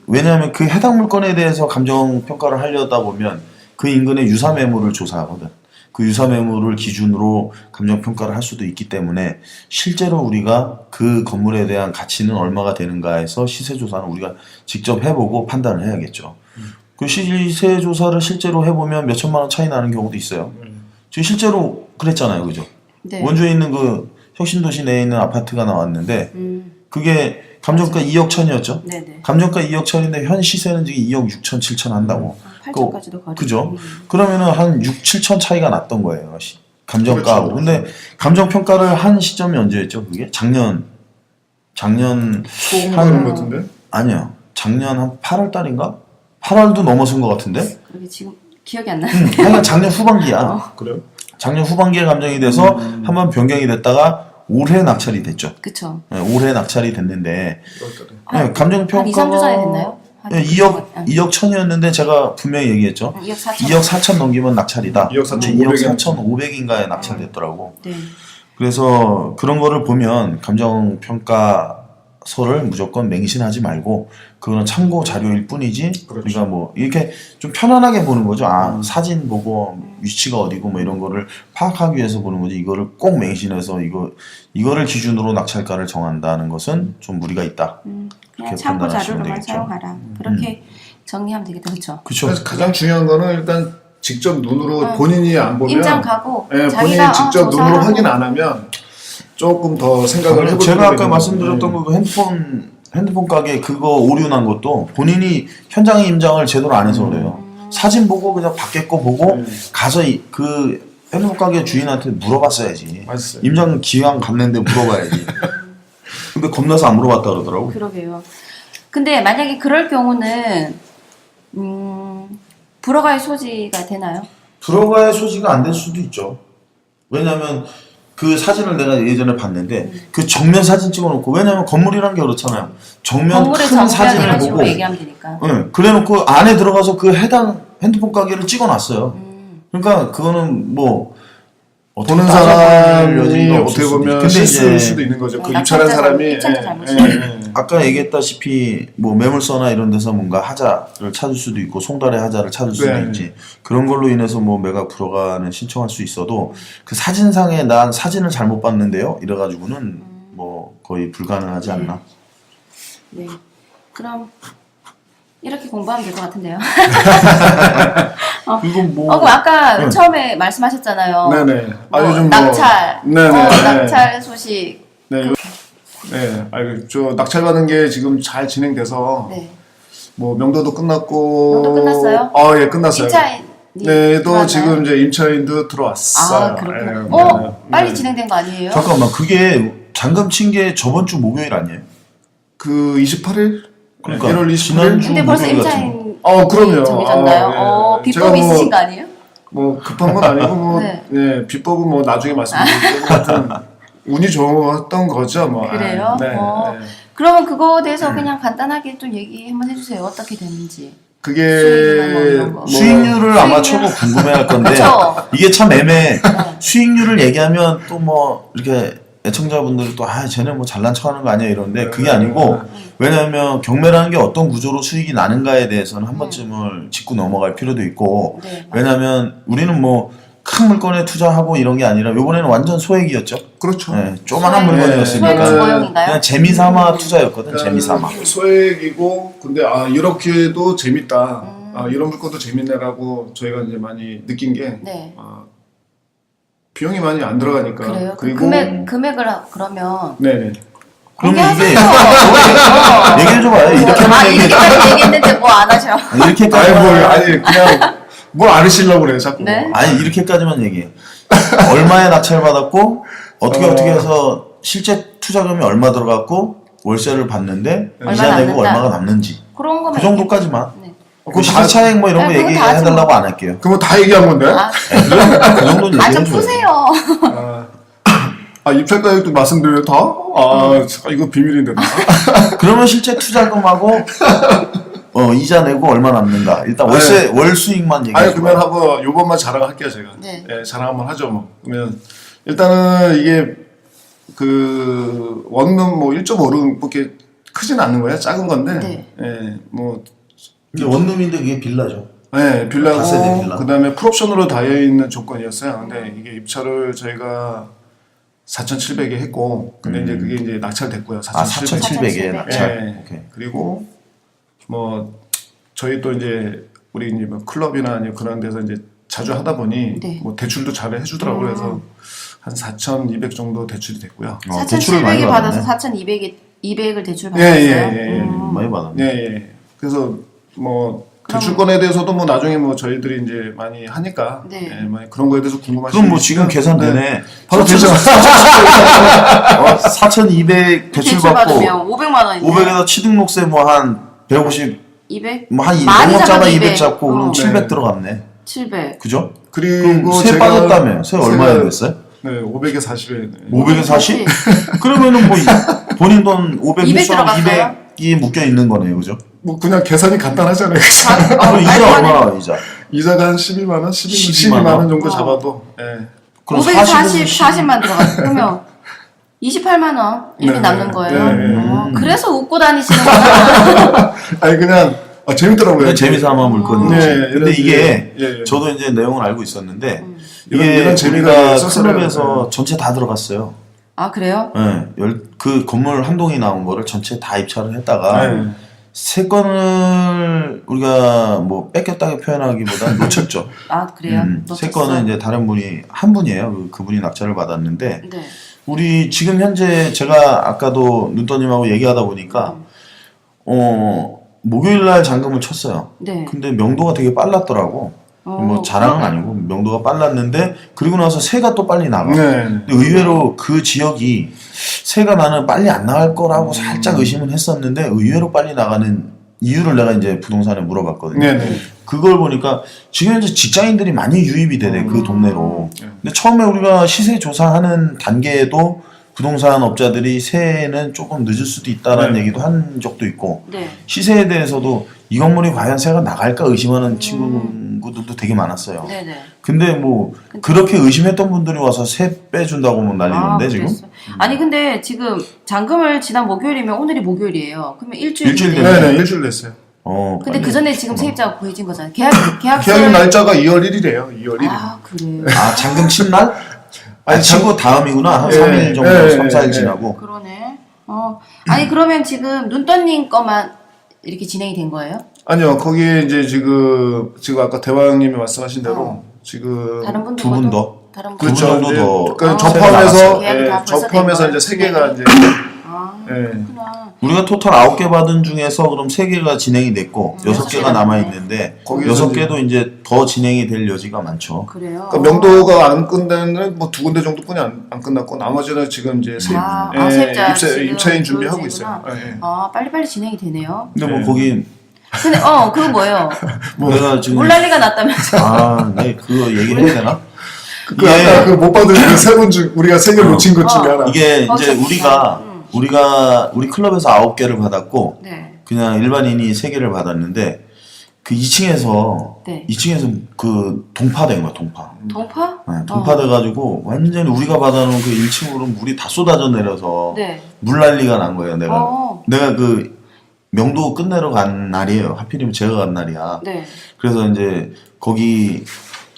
왜냐하면 그 해당 물건에 대해서 감정평가를 하려다 보면 그 인근의 유사매물을 조사하거든. 그 유사매물을 기준으로 감정평가를 할 수도 있기 때문에 실제로 우리가 그 건물에 대한 가치는 얼마가 되는가 해서 시세조사는 우리가 직접 해보고 판단을 해야겠죠. 그 시세조사를 실제로 해보면 몇 천만 원 차이 나는 경우도 있어요. 지금 실제로 그랬잖아요. 그죠? 네. 원주에 있는 그 혁신도시 내에 있는 아파트가 나왔는데 그게 감정가 2억 천이었죠. 네네. 감정가 2억 천인데 현 시세는 지금 2억 6천 7천 한다고. 8천까지도 거리. 그죠? 그러면은 한 6, 7천 차이가 났던 거예요. 감정가하고. 그렇죠. 근데 감정평가를 한 시점이 언제였죠? 그게? 작년 소금 것 같은데? 아니요. 작년 한 8월 달인가? 8월도 넘어선 것 같은데? 그게 지금 기억이 안 나는데. 하여간 작년 후반기야. 그래요? 작년 후반기에 감정이 돼서 한번 변경이 됐다가 올해 낙찰이 됐죠. 그쵸. 네, 올해 낙찰이 됐는데, 네, 감정평가가 한 2, 3주 전에 됐나요? 한 네, 2억 천이었는데 제가 분명히 얘기했죠. 2억 4천. 2억 4천 넘기면 낙찰이다. 2억 4천 2억 5백에 4천 5백인가에 낙찰됐더라고. 네. 그래서 그런 거를 보면 감정평가서를 무조건 맹신하지 말고 그거는 참고 자료일 뿐이지, 그렇죠. 우리가 뭐 이렇게 좀 편안하게 보는 거죠. 사진 보고 위치가 어디고 뭐 이런 거를 파악하기 위해서 보는 거지, 이거를 꼭 맹신해서 이거를 기준으로 낙찰가를 정한다는 것은 좀 무리가 있다. 그냥 그렇게 참고 판단하시면 자료로만 되겠죠. 사용하라. 그렇게 정리하면 되겠다. 그렇죠. 그렇죠. 그래서 가장 중요한 거는 일단 직접 눈으로 본인이 안 보면 임장 가고 본인이 자기가 직접 눈으로 조사하고. 확인 안 하면 조금 더 생각을 해볼 제가 필요가 아까 있는 말씀드렸던 거죠. 그 핸드폰 가게 그거 오류 난 것도 본인이 현장 임장을 제대로 안 해서 그래요. 사진 보고 그냥 밖에 거 보고 가서 그 핸드폰 가게 주인한테 물어봤어야지. 맞았어요. 임장 기왕 갔는데 물어봐야지. 근데 겁나서 안 물어봤다 그러더라고. 그러게요. 근데 만약에 그럴 경우는 불허가의 소지가 되나요? 불허가의 소지가 안 될 수도 있죠. 왜냐면 그 사진을 내가 예전에 봤는데 그 정면 사진 찍어놓고, 왜냐면 건물이란 게 그렇잖아요. 정면 건물의 큰 사진을 정면이라는 보고, 식으로 얘기하면 되니까. 응, 그래놓고 안에 들어가서 그 해당 핸드폰 가게를 찍어놨어요. 그러니까 그거는 뭐 보는 따져볼 사람이 여지가 없을 어떻게 수도 보면 근데 실수일 이제 수도 있는 거죠. 그 낙찰자 입찰한 사람이 입찰자 잘못이죠. 아까 얘기했다시피 뭐 매물서나 이런 데서 뭔가 하자를 찾을 수도 있고 송달의 하자를 찾을 수도 네. 있지. 그런 걸로 인해서 뭐 매각 불허가는 신청할 수 있어도 그 사진상에 난 사진을 잘못 봤는데요, 이래가지고는 뭐 거의 불가능하지 않나. 네. 그럼 이렇게 공부하면 될 것 같은데요. 이거 뭐 그럼 아까 처음에 말씀하셨잖아요. 네네. 뭐 요즘 낙찰, 네네. 낙찰 소식. 네. 네. 저 낙찰 받는 게 지금 잘 진행돼서 네. 뭐 명도도 끝났고. 명도 끝났어요? 아, 예, 끝났어요. 임차인. 네, 또 들어왔나요? 지금 이제 임차인도 들어왔어요. 아, 그렇구나. 예, 빨리 네. 진행된 거 아니에요? 잠깐만 그게 잔금 친 게 저번 주 목요일 아니에요? 그 28일? 그러니까 1월 28일? 지난주 근데 벌써 목요일 같은 임차인 그럼요. 정해졌나요? 아, 예. 비법 제가 있으신 거 아니에요? 뭐 급한 건 아니고 뭐 네. 예, 비법은 뭐 나중에 말씀드릴게요. 하여튼 운이 좋았던 거죠, 뭐. 그래요? 네. 네. 그러면 그거에 대해서 그냥 간단하게 좀 얘기 한번 해주세요. 어떻게 됐는지. 그게 수익이나 뭐 이런 거. 수익률을 아마 수익률? 초보 궁금해할 건데 그쵸? 이게 참 애매해. 수익률을 얘기하면 또 뭐 이렇게 애청자분들이 또 쟤는 뭐 잘난 척하는 거 아니야 이러는데 그게 아니고 왜냐하면 경매라는 게 어떤 구조로 수익이 나는가에 대해서는 한 번쯤을 짚고 넘어갈 필요도 있고 네, 맞아요. 왜냐하면 우리는 뭐 큰 물건에 투자하고 이런 게 아니라 이번에는 완전 소액이었죠. 그렇죠. 네, 조만한 소액? 물건이었으니까 소액 주거용인가요? 그냥 재미삼아 투자였거든. 재미삼아. 소액이고 근데 이렇게도 재밌다. 이런 물건도 재밌네라고 저희가 이제 많이 느낀 게 네. 비용이 많이 안 들어가니까. 그래요? 그리고 금액을 그러면 네네. 그럼 이게 공개하세요. 얘기해줘봐요. 이렇게만 얘기해. 이렇게까지 얘기했는데 뭐 안 하셔. 이렇게까지. 아니 그냥 뭘 알으시려고 그래요 자꾸. 네? 아니 이렇게까지만 얘기해. 얼마에 낙찰 받았고 어떻게 해서 실제 투자금이 얼마 들어갔고 월세를 받는데 얼마 이자 내고 남는다. 얼마가 남는지 그런 거만 그 정도까지만. 네. 그 시세차익 뭐 이런 거 네, 그거 다 하지 얘기해달라고 뭐. 안 할게요. 그거 다 얘기한 건데. 그 정도는 좀 얘기해줘요. 푸세요. 입찰 가격도 말씀드려요 다? 잠깐 이거 비밀인데 나. 그러면 실제 투자금하고 이자 내고 얼마 남는가. 일단 월 수익만 얘기해. 아니 그러면 한번 요번만 자랑할게요 제가. 네. 예, 자랑 한번 하죠 뭐. 그러면 일단은 이게 그 원룸 뭐 1.5룸밖에 크진 않는 거예요. 작은 건데. 네. 예, 뭐 근데 원룸인데 그게 빌라죠. 네, 빌라고 다세대 빌라. 그다음에 풀옵션으로 달려 있는 조건이었어요. 근데 이게 입찰을 저희가 4,700에 했고, 근데 이제 그게 이제 낙찰됐고요. 4,700에 낙찰. 네. 오케이. 그리고 뭐 저희 또 이제 우리 이제 뭐 클럽이나 아니면 그런 데서 이제 자주 하다 보니 네. 뭐 대출도 잘 해주더라고요. 그래서 한 4,200 정도 대출이 됐고요. 대출을 많이 4,700이 받아서 받았네. 4,200을 대출 예, 받았어요. 예. 많이 받았네. 예, 예. 그래서 뭐 대출권에 대해서도 뭐 나중에 뭐 저희들이 이제 많이 하니까 네. 예, 많이 그런 거에 대해서 궁금하시면 그럼 뭐 지금 계산되네. 바로 되죠. 4,200 대출 받고 받으면 500만 원인데. 500에다 취등록세 뭐 한 150, 200? 뭐 한 많이 200 잡아 잡아도 200 200. 잡고 그럼 어. 700 네. 들어갔네. 700. 그죠? 그리고 그럼 세 빠졌다며. 세 얼마에 됐어요? 네, 500에 40에. 500에 40? 그러면은 뭐 본인 돈 500 200 미션 들어갔어요? 200이 묶여 있는 거네요. 그죠? 뭐 그냥 계산이 간단하잖아요. 그럼 이자 얼마나 이자? 이자가 한 12만 원, 12만 12만 원 원? 정도 잡아도 예. 그럼 540, 40에서 40만 들어갔어. 그러면 28만 원 이렇게 네, 남는 거예요. 네. 그래서 웃고 다니시는구나. 아니 그냥 재밌더라고요. 그냥 재미삼아 물건이지. 네, 근데 이런 이게 예, 예. 저도 이제 내용을 알고 있었는데 이런- 이게 이런 재미가 우리가 있었어요. 클럽에서 전체 다 들어갔어요. 아 그래요? 네, 그 건물 한 동이 나온 거를 전체 다 입찰을 했다가 네. 세 건을 우리가 뭐 뺏겼다고 표현하기보다는 놓쳤죠. 아 그래요? 세 놓쳤어? 건은 이제 다른 분이 한 분이에요. 그분이 낙찰을 받았는데 네. 우리 지금 현재 제가 아까도 눈떠님하고 얘기하다 보니까 목요일 날 잔금을 쳤어요. 네. 근데 명도가 되게 빨랐더라고. 뭐 자랑은 아니고 명도가 빨랐는데 그리고 나서 새가 또 빨리 나가. 네. 근데 의외로 그 지역이 새가 나는 빨리 안 나갈 거라고 살짝 의심은 했었는데 의외로 빨리 나가는 이유를 내가 이제 부동산에 물어봤거든요. 네네. 그걸 보니까 지금 현재 직장인들이 많이 유입이 되네 그 동네로. 근데 처음에 우리가 시세 조사하는 단계에도 부동산 업자들이 새해는 조금 늦을 수도 있다라는 네. 얘기도 한 적도 있고 네. 시세에 대해서도 이 건물이 과연 새가 나갈까 의심하는 친구들도 되게 많았어요. 네네. 근데 뭐 그렇게 의심했던 분들이 와서 새 빼준다고 뭐 난리는데 지금 그랬어요. 아니 근데 지금 잔금을 지난 목요일이면 오늘이 목요일이에요. 그러면 일주일 일주일 뒤에. 됐네. 네네, 일주일 됐어요. 근데 그 전에 지금 세입자가 구해진 거잖아요. 계약서. 계약 날짜가 2월 1일이에요. 2월 1일. 아 그래요. 아 잔금 친 날? 아니, 치고 다음이구나. 한 예, 3일 정도, 예, 3, 4일 예. 지나고. 그러네. 아니 그러면 지금 눈떠님 거만 이렇게 진행이 된 거예요? 아니요, 거기에 이제 지금 아까 대왕님이 말씀하신 대로 지금 다른 분도 두 분 더? 다른 분 그렇죠. 정도 이제 더 그러니까 아, 저 세가 포함해서 계약이 다 벌써 저 포함해서 된 이제 세 거예요? 개가 이제 아, 예. 그렇구나. 우리가 토탈 9개 받은 중에서 그럼 3개가 진행이 됐고 6개가 남아 있는데 거기서 6개도 이제 더 진행이 될 여지가 많죠. 그래요. 그러니까 명도가 안 끝나는 뭐 2군데 정도뿐이 안 끝났고 나머지는 지금 이제 세입자 지금 입사인 준비하고 교육이구나. 있어요. 예, 예. 아, 빨리빨리 진행이 되네요. 근데 뭐 네. 거기 근데 그거 뭐예요? 내가 지금 물난리가 났다면서. 네 그거 얘기해야 되나? 그 아까 그 못 받은 그 3분 중 우리가 3개 놓친 것 중에 하나. 이게 거기서 이제 우리 클럽에서 9개를 받았고 네. 그냥 일반인이 3개를 받았는데 그 2층에서 네. 2층에서 그 동파된 거야, 동파. 동파? 네, 동파돼가지고 완전히 우리가 받아놓은 그 1층으로 물이 다 쏟아져 내려서 네. 물난리가 난 거예요. 어. 내가 그 명도 끝내러 간 날이에요. 하필이면 제가 간 날이야. 네. 그래서 이제 거기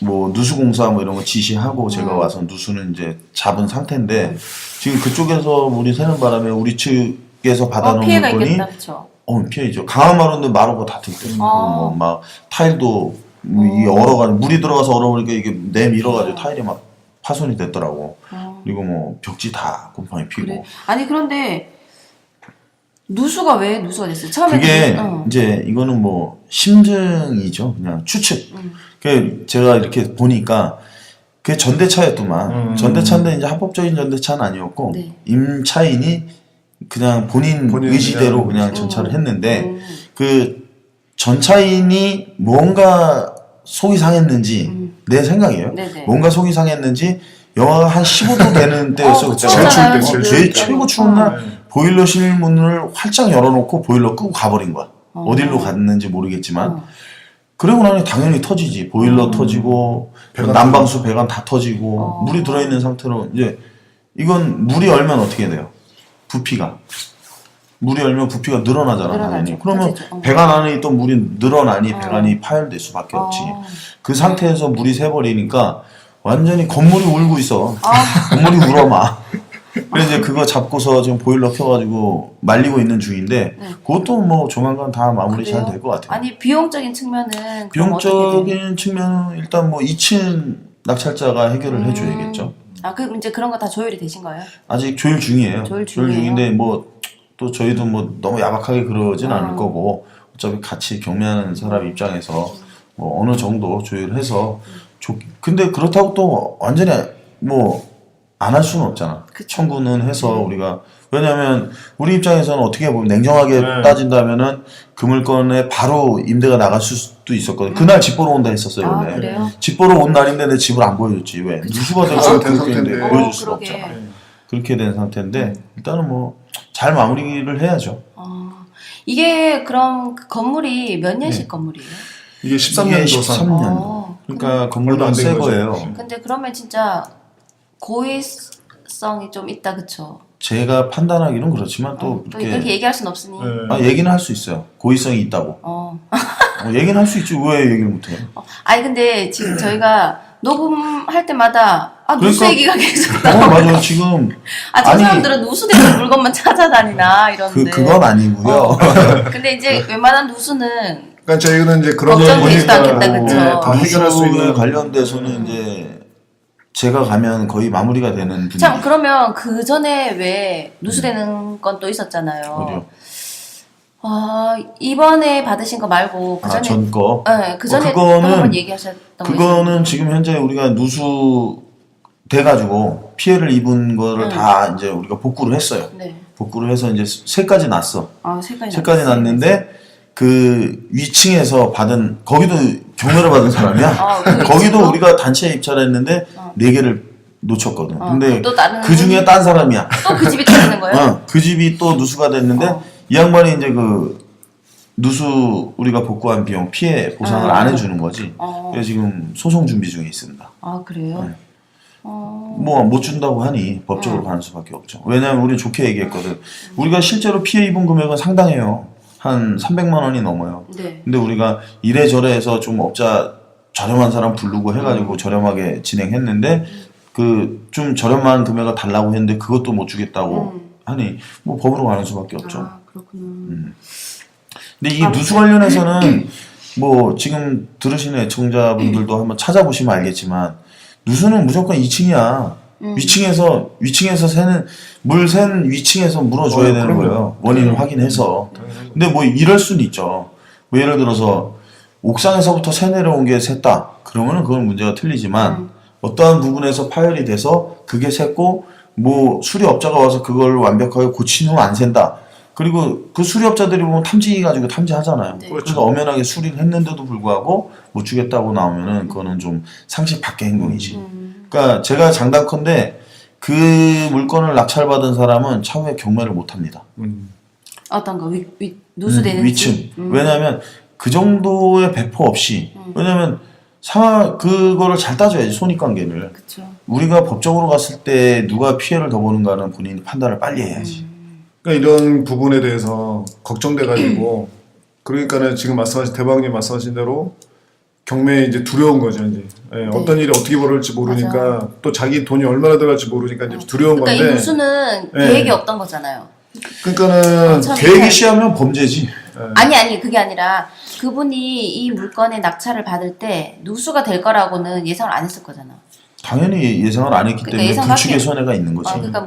뭐 누수공사 뭐 이런 거 지시하고 제가 와서 누수는 이제 잡은 상태인데 지금 그쪽에서 물이 새는 바람에 우리 측에서 받아놓은 피해가 물건이 있겠다, 그쵸? 피해죠. 강한 마루인데 마루가 다 뜯겼어. 어. 막 타일도 이 얼어가지고 물이 들어가서 얼어버리니까 이게 내밀어가지고 타일이 막 파손이 됐더라고. 그리고 뭐 벽지 다 곰팡이 피고. 그래. 아니, 그런데 누수가 왜 누수가 됐어요? 처음에 그게 이제 이거는 뭐 심증이죠. 그냥 추측. 그 제가 이렇게 보니까 그게 전대차였더만. 전대차인데 이제 합법적인 전대차는 아니었고 네. 임차인이 그냥 본인 의지대로 그냥 전차를 했는데 그 전차인이 뭔가 속이 상했는지 내 생각이에요. 네네. 뭔가 속이 상했는지 영하가 한 15도 되는 때였어. 그때 제일 추울 때, 지금. 제일 최고 추운 날 보일러실 문을 활짝 열어놓고 보일러 끄고 가버린 거야. 어디로 갔는지 모르겠지만 그러고 나니 당연히 터지지. 보일러 터지고 난방수 배관 다 터지고 물이 들어있는 상태로 이제 이건 물이 얼면 어떻게 돼요? 부피가 물이 얼면 부피가 늘어나잖아 당연히. 그러면 터지죠. 배관 안에 있던 물이 늘어나니 배관이 파열될 수밖에 없지. 그 상태에서 물이 새버리니까 완전히 건물이 울고 있어. 건물이 울어 막. 그래서 이제 그거 잡고서 지금 보일러 켜가지고 말리고 있는 중인데 그것도 뭐 조만간 다 마무리 잘 될 것 같아요. 아니, 비용적인 측면은 그럼 어떻게 돼요? 비용적인 측면은 일단 뭐 2층 낙찰자가 해결을 해줘야겠죠. 그럼 이제 그런 거 다 조율이 되신 거예요? 아직 조율 중이에요. 조율 중이에요? 중인데 뭐 또 저희도 뭐 너무 야박하게 그러진 않을 거고 어차피 같이 경매하는 사람 입장에서 뭐 어느 정도 조율해서 근데 그렇다고 또 완전히 뭐 안 할 수는 없잖아. 청구는 해서 우리가 왜냐하면 우리 입장에서는 어떻게 보면 냉정하게 따진다면은 그 물건에 바로 임대가 나갈 수도 있었거든. 그날 집 보러 온다 했었어요. 원래. 그래요? 집 보러 온 날인데 내 집을 안 보여줬지. 왜? 누수가 돼서 된 그렇게 있는데 상태인데. 보여줄 수가 그러게. 없잖아. 그렇게 된 상태인데 일단은 뭐 잘 마무리를 해야죠. 이게 그럼 그 건물이 몇 년식 건물이에요? 이게 이게 13년도 13년도. 그러니까 건물도 안 새 된 거죠. 거예요. 근데 그러면 진짜 고의성이 좀 있다, 그쵸? 제가 판단하기는 그렇지만 또 또 그렇게 이렇게 얘기할 순 없으니. 얘기는 할 수 있어요. 고의성이 있다고. 얘기는 할 수 있지. 왜 얘기를 못해? 아니, 근데 지금 저희가 녹음할 때마다 누수 그러니까- 얘기가 계속 나와. 맞아요. 지금 저 아니, 사람들은 누수되는 물건만 찾아다니나 이러는데. 그건 아니고요. 근데 이제 웬만한 누수는 그러니까 저희는 이제 그런 걱정되지도 거니까 않겠다, 그쵸? 다 해결할 수 누수에 있는 관련돼서는 이제 제가 가면 거의 마무리가 되는 분위기. 참, 그러면 그 전에 왜 누수되는 건 또 있었잖아요. 어디요? 이번에 받으신 거 말고 그 전에 전 거. 네, 그 전에 또 그거는- 한번 얘기하셨던 거 그거는 지금 현재 우리가 누수 돼가지고 피해를 입은 거를 다 이제 우리가 복구를 했어요. 네. 복구를 해서 이제 새까지 났어. 색깔이 새까지 났는데 그 위층에서 받은 거기도 경매를 받은 사람이야. 그 거기도 위층도? 우리가 단체에 입찰을 했는데 4개를 놓쳤거든. 근데 그럼 또 다른 그 중에 딴 사람이야. 또 그 집이 터지는 거예요? 그 집이 또 누수가 됐는데 이 양반이 이제 그 누수 우리가 복구한 비용 피해 보상을 안 해주는 거지. 그래서 지금 소송 준비 중에 있습니다. 그래요? 네. 뭐 못 준다고 하니 법적으로 가는 수밖에 없죠. 왜냐하면 우리 좋게 얘기했거든. 우리가 실제로 피해 입은 금액은 상당해요. 한 300만 원이 넘어요. 네. 근데 우리가 이래저래 해서 좀 업자 저렴한 사람 부르고 해가지고 저렴하게 진행했는데 그 좀 저렴한 금액을 달라고 했는데 그것도 못 주겠다고 하니 뭐 법으로 가는 수밖에 없죠. 그렇구나. 근데 이 누수 관련해서는 뭐 지금 들으시는 애청자분들도 한번 찾아보시면 알겠지만 누수는 무조건 2층이야. 위층에서 새는 샌 위층에서 물어줘야 되는 그럼요. 거예요. 원인을 확인해서. 근데 뭐 이럴 수는 있죠. 뭐 예를 들어서 옥상에서부터 새 내려온 게 샜다. 그러면은 그건 문제가 틀리지만 어떠한 부분에서 파열이 돼서 그게 샜고 뭐 수리업자가 와서 그걸 완벽하게 고친 후 안 샌다. 그리고 그 수리업자들이 보면 탐지 가지고 탐지하잖아요. 네. 그래서 엄연하게 수리를 했는데도 불구하고 못 주겠다고 나오면은 그거는 좀 상식 밖의 행동이지. 그러니까 제가 장담컨대 그 물건을 낙찰받은 사람은 차후에 경매를 못 합니다. 어떤 거 누수되는지. 위층. 왜냐하면 그 정도의 배포 없이. 왜냐하면 그거를 잘 따져야지, 손익관계를. 그쵸. 우리가 법적으로 갔을 때 누가 피해를 더 보는가는 본인이 판단을 빨리 해야지. 그러니까 이런 부분에 대해서 걱정돼가지고 그러니까는 지금 말씀하신 대박님 말씀하신 대로 경매에 이제 두려운 거죠 이제. 예, 어떤 일이 어떻게 벌어질지 모르니까 맞아. 또 자기 돈이 얼마나 들어갈지 모르니까 이제 두려운 그러니까 건데. 이 누수는 네. 계획이 없던 거잖아요. 그러니까는 처음에 계획이 시하면 범죄지. 아니 그게 아니라 그분이 이 물건의 낙찰을 받을 때 누수가 될 거라고는 예상을 안 했을 거잖아. 당연히 예상을 안 했기 그러니까 때문에 예상 불축의 밖에- 손해가 있는 거지. 그러니까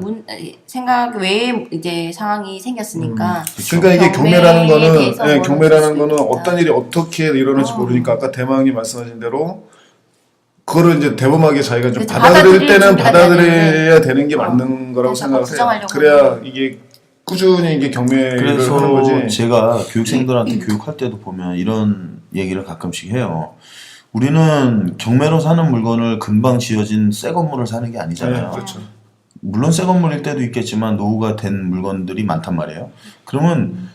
생각 외에 이제 상황이 생겼으니까. 그러니까 이게 경매라는 경매에 거는 대해서 예, 모를 경매라는 수도 거는 있겠다. 어떤 일이 어떻게 일어날지 모르니까 아까 대망님 말씀하신 대로 그거를 이제 대범하게 자기가 좀 그렇죠. 받아들일 받아들일 때는 준비가 받아들여야 되는 게 맞는 거라고 그래서 생각을 해요. 부정하려고 그래야 하면. 이게 꾸준히 이게 경매를 하는 그래서 거지. 제가 교육생들한테 교육할 때도 보면 이런 얘기를 가끔씩 해요. 우리는 경매로 사는 물건을 금방 지어진 새 건물을 사는 게 아니잖아요. 네, 그렇죠. 물론 새 건물일 때도 있겠지만 노후가 된 물건들이 많단 말이에요. 그러면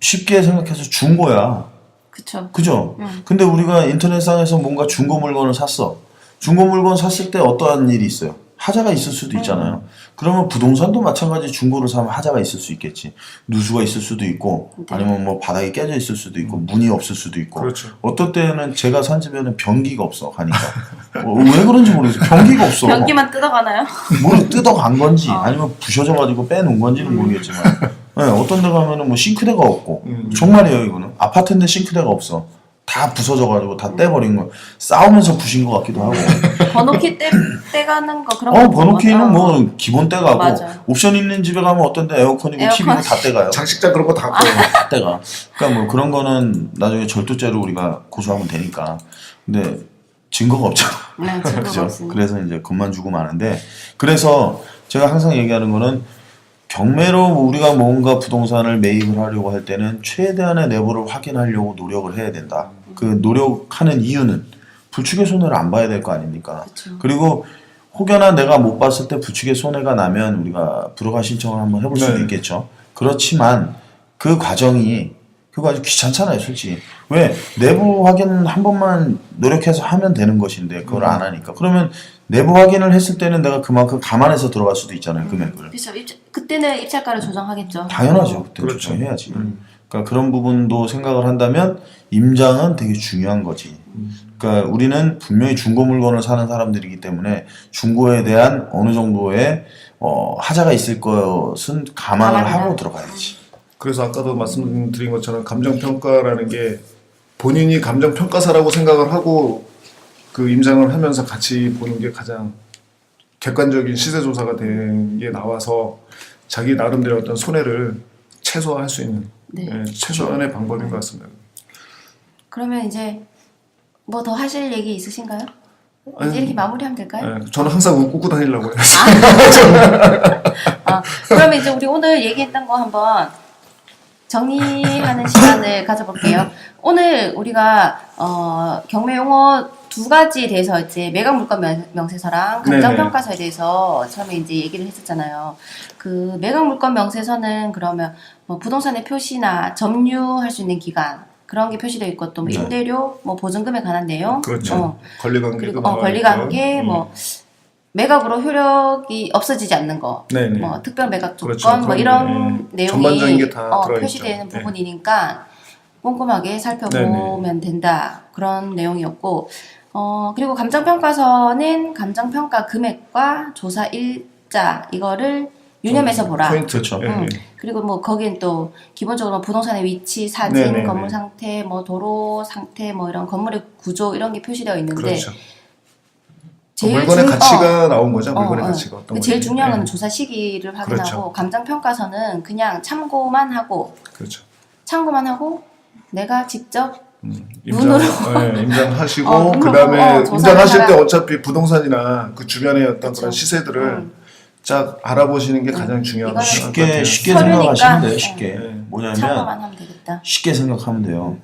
쉽게 생각해서 중고야. 그쵸. 그죠? 근데 우리가 인터넷상에서 뭔가 중고 물건을 샀어. 중고 물건 샀을 때 어떠한 일이 있어요? 하자가 있을 수도 있잖아요. 그러면 부동산도 마찬가지 중고를 사면 하자가 있을 수 있겠지. 누수가 있을 수도 있고, 아니면 뭐 바닥이 깨져 있을 수도 있고, 문이 없을 수도 있고. 그렇죠. 어떨 때는 제가 산 집에는 변기가 없어, 가니까. 왜 그런지 모르겠어요. 변기가 없어. 변기만 뜯어가나요? 뭘 뜯어간 건지, 아니면 부셔져가지고 빼놓은 건지는 모르겠지만. 네, 어떤 데 가면은 뭐 싱크대가 없고, 정말이에요, 이거는. 아파트인데 싱크대가 없어. 다 부서져가지고 다 떼버린 거. 싸우면서 부신 것 같기도 하고. 번호키 떼가는 거 그런 거. 번호키는 뭐 기본 떼가고, 맞아. 옵션 있는 집에 가면 어떤 데 에어컨이고 에어컨. TV고 다 떼가요. 장식장 그런 거 다 꺼요. 다 떼가. 그러니까 뭐 그런 거는 나중에 절도죄로 우리가 고소하면 되니까. 근데 증거가 없잖아. 네, 증거가 그죠? 없으니까. 그래서 이제 겁만 주고 마는데, 그래서 제가 항상 얘기하는 거는 경매로 우리가 뭔가 부동산을 매입을 하려고 할 때는 최대한의 내부를 확인하려고 노력을 해야 된다. 그 노력하는 이유는 불축의 손해를 안 봐야 될 거 아닙니까? 그쵸. 그리고 혹여나 내가 못 봤을 때 불축의 손해가 나면 우리가 불허가 신청을 한번 해볼 수도 네. 있겠죠. 그렇지만 그 과정이 그거 아주 귀찮잖아요, 솔직히. 왜? 내부 확인 한 번만 노력해서 하면 되는 것인데 그걸 안 하니까. 그러면 내부 확인을 했을 때는 내가 그만큼 감안해서 들어갈 수도 있잖아요, 금액을. 그렇죠. 그때는 입찰가를 조정하겠죠. 당연하죠. 그때 그렇죠. 조정해야지. 그러니까 그런 부분도 생각을 한다면 임장은 되게 중요한 거지. 그러니까 우리는 분명히 중고 물건을 사는 사람들이기 때문에 중고에 대한 어느 정도의 하자가 있을 것은 감안을 감안이다. 하고 들어가야지. 그래서 아까도 말씀드린 것처럼 감정평가라는 게 본인이 감정평가사라고 생각을 하고 그 임상을 하면서 같이 보는 게 가장 객관적인 시세조사가 된 게 나와서 자기 나름대로 어떤 손해를 최소화할 수 있는 네. 예, 최소한의 방법인 것 같습니다. 그러면 이제 뭐 더 하실 얘기 있으신가요? 아니, 이제 이렇게 마무리하면 될까요? 예, 저는 항상 웃고 다니려고 해요. 그러면 이제 우리 오늘 얘기했던 거 한번 정리하는 시간을 가져볼게요. 오늘 우리가 경매 용어 두 가지에 대해서 이제 매각 물건 명세서랑 감정 평가서에 대해서 처음에 이제 얘기를 했었잖아요. 그 매각 물건 명세서는 그러면 뭐 부동산의 표시나 점유할 수 있는 기간 그런 게 표시되어 있고 또 뭐 네. 임대료, 뭐 보증금에 관한 내용, 그렇죠. 권리관계도 그리고 나와 권리관계, 있고요. 뭐 매각으로 효력이 없어지지 않는 거, 네네. 뭐 특별 매각 조건, 그렇죠. 뭐 그런 이런 게, 전반적인 내용이 게 다 들어있죠. 표시되는 네. 부분이니까 꼼꼼하게 살펴보면 된다 그런 내용이었고, 그리고 감정평가서는 감정평가 금액과 조사 일자 이거를 유념해서 보라. 포인트. 그렇죠. 예, 예. 그리고 뭐 거긴 또 기본적으로 부동산의 위치, 사진, 네네네. 건물 상태, 뭐 도로 상태, 뭐 이런 건물의 구조 이런 게 표시되어 있는데 그렇죠. 물건의 가치가 나온 거죠. 물건의 가치가 어떤 제일 건지. 중요한 건 네. 조사 시기를 확인하고 그렇죠. 감정평가서는 그냥 참고만 하고 그렇죠. 내가 직접 임장, 눈으로. 임장하시고 눈으로 그다음에 조사를 임장하실 때 하라. 어차피 부동산이나 그 주변의 어떤 그런 시세들을 쫙 알아보시는 게 가장 중요한 것 같아요. 쉽게 서류니까. 생각하시면 돼요. 쉽게 네. 뭐냐면 참고만 하면 되겠다. 쉽게 생각하면 돼요.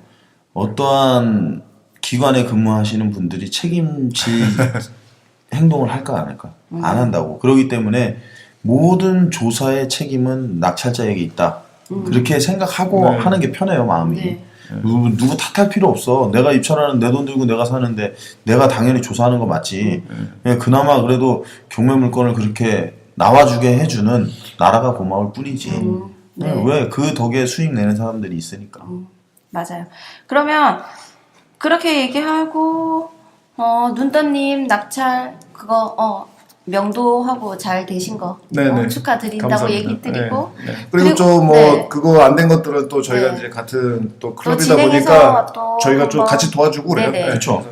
어떠한 기관에 근무하시는 분들이 책임질 행동을 할까 안 할까? 안 한다고. 그렇기 때문에 모든 조사의 책임은 낙찰자에게 있다. 그렇게 생각하고 네. 하는 게 편해요, 마음이. 네. 누구 탓할 필요 없어. 내가 입찰하는 내 돈 들고 내가 사는데 내가 당연히 조사하는 거 맞지. 그냥 그나마 그래도 경매 물건을 그렇게 나와주게 해주는 나라가 고마울 뿐이지. 네. 왜 그 덕에 수익 내는 사람들이 있으니까. 맞아요. 그러면 그렇게 얘기하고 눈떠님 낙찰 그거 명도하고 잘 되신 거 네네. 축하드린다고 감사합니다. 얘기 드리고 네. 그리고 좀 뭐 네. 그거 안 된 것들은 또 저희가 네. 이제 같은 또 또 클럽이다 진행해서 보니까 또 저희가 좀 뭐 같이 도와주고 그래요. 네네. 그렇죠.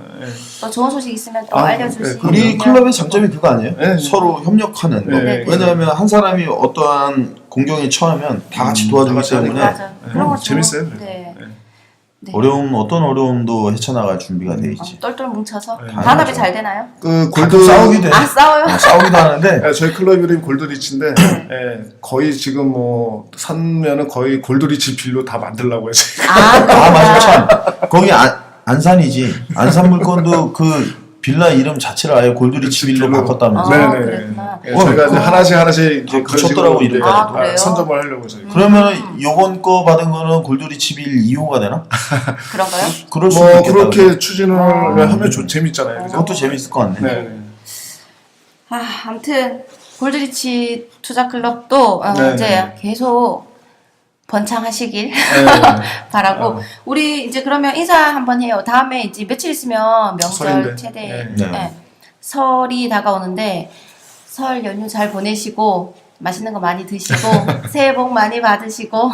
또 좋은 소식 있으면 또 아, 알려주시고 네. 우리 클럽의 장점이 그거 아니에요? 네. 서로 협력하는 거. 네. 왜냐하면 한 사람이 어떠한 공경에 처하면 다 같이 도와주기 다 같이 때문에 맞아. 그런 거 재밌어요. 좋은- 그래서. 네. 네. 어떤 어려움도 헤쳐나갈 준비가 돼 있지. 똘똘 뭉쳐서 네. 단합이 당연하죠. 잘 되나요? 그 가끔 골드 싸우기도 해. 싸워요? 싸우기도 하는데 네, 저희 클럽 이름이 골드리치인데 거의 지금 뭐 사면은 거의 골드리치 빌로 다 만들려고 해서 아 맞아 참 거기 안산이지. 안산 물건도 그 빌라 이름 자체를 아예 골드리치 빌로 빌로. 바꿨다면서. 아, 네네. 그랬구나. 저희가 이제 하나씩 이제 그런 붙였더라고, 식으로 이제 이름까지도. 그래요? 선점을 하려고 저희. 그러면 요번 거 받은 거는 골드리치 빌 2호가 되나? 그런가요? 그럴 수도 뭐 있겠다. 그렇게 추진을 하면 좀 재밌잖아요. 그죠? 그것도 재밌을 것 같네. 네. 아무튼 골드리치 투자클럽도 네, 이제 네. 계속 번창하시길 네. 바라고 우리 이제 그러면 인사 한번 해요. 다음에 이제 며칠 있으면 명절 설인데. 최대 네. 네. 설이 다가오는데 설 연휴 잘 보내시고 맛있는 거 많이 드시고 새해 복 많이 받으시고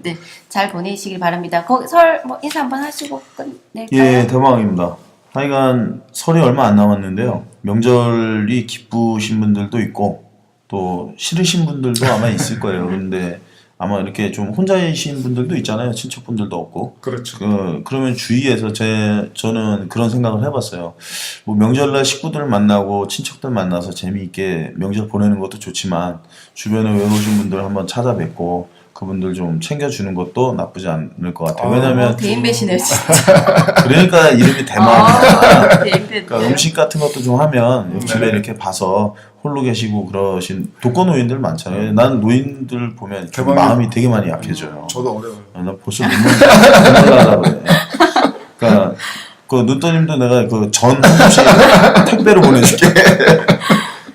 네, 잘 보내시길 바랍니다. 거기 설 뭐 인사 한번 하시고 끝낼까요? 예, 대박입니다. 하여간 설이 얼마 안 남았는데요. 명절이 기쁘신 분들도 있고 또 싫으신 분들도 아마 있을 거예요. 근데 아마 이렇게 좀 혼자이신 분들도 있잖아요. 친척분들도 없고. 그렇죠. 그러면 주위에서 저는 그런 생각을 해봤어요. 뭐 명절날 식구들 만나고 친척들 만나서 재미있게 명절 보내는 것도 좋지만 주변에 외로우신 분들 한번 찾아뵙고 그분들 좀 챙겨주는 것도 나쁘지 않을 것 같아요. 왜냐면 대인 배시네요 진짜. 그러니까 이름이 대만이니까 대인 배. 그러니까 음식 같은 것도 좀 하면 집에 네. 이렇게 봐서 홀로 계시고 그러신 독거노인들 많잖아요. 난 노인들 보면 좀 대박이네. 마음이 되게 많이 약해져요. 저도 어려워요. 나 벌써 눈물 나려고 그래. 그러니까 그 눈떠님도 내가 그 전 한 접시 택배로 보내줄게.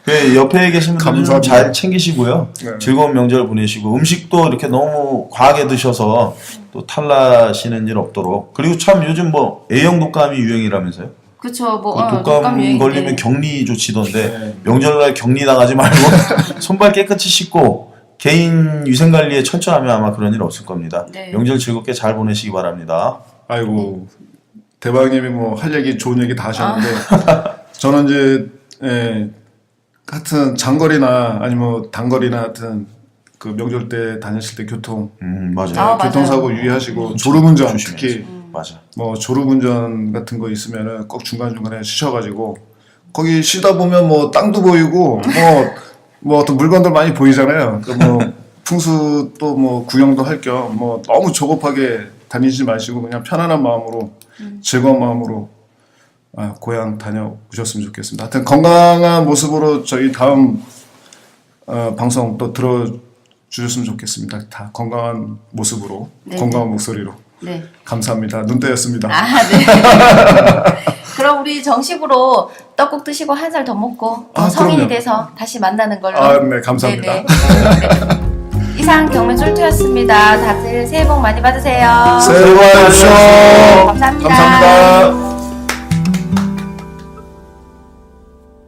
그 옆에 계신 분들 좀 감사합니다. 잘 챙기시고요. 네. 즐거운 명절 보내시고 음식도 이렇게 너무 과하게 드셔서 또 탈나시는 일 없도록. 그리고 참 요즘 뭐 A형 독감이 유행이라면서요? 그쵸 뭐 그 독감 유행인데. 걸리면 격리 조치던데 네. 명절날 격리 당하지 말고 손발 깨끗이 씻고 개인 위생 관리에 철저하면 아마 그런 일 없을 겁니다. 네. 명절 즐겁게 잘 보내시기 바랍니다. 아이고 대박님이 뭐 할 얘기 좋은 얘기 다 하셨는데 저는 이제 하여튼 장거리나 아니면 단거리나 하여튼 그 명절 때 다니실 때 교통 맞아요. 맞아요. 교통사고 유의하시고 졸음운전 조심해야지. 특히 맞아. 뭐 졸음운전 같은 거 있으면은 꼭 중간중간에 쉬셔가지고 거기 쉬다 보면 뭐 땅도 보이고 뭐 어떤 물건들 많이 보이잖아요. 뭐 풍수 또 뭐 구경도 할 겸 뭐 너무 조급하게 다니지 마시고 그냥 편안한 마음으로 즐거운 마음으로 고향 다녀오셨으면 좋겠습니다. 하여튼 건강한 모습으로 저희 다음 방송 또 들어주셨으면 좋겠습니다. 다 건강한 모습으로 네, 건강한 목소리로 네. 감사합니다. 눈떼였습니다. 네. 그럼 우리 정식으로 떡국 드시고 한 살 더 먹고 성인이 그럼요. 돼서 다시 만나는 걸로. 네, 감사합니다. 네네. 네. 이상 경매 쫄투였습니다. 다들 새해 복 많이 받으세요. 새해 복 많이 받으십시오. 감사합니다. 감사합니다.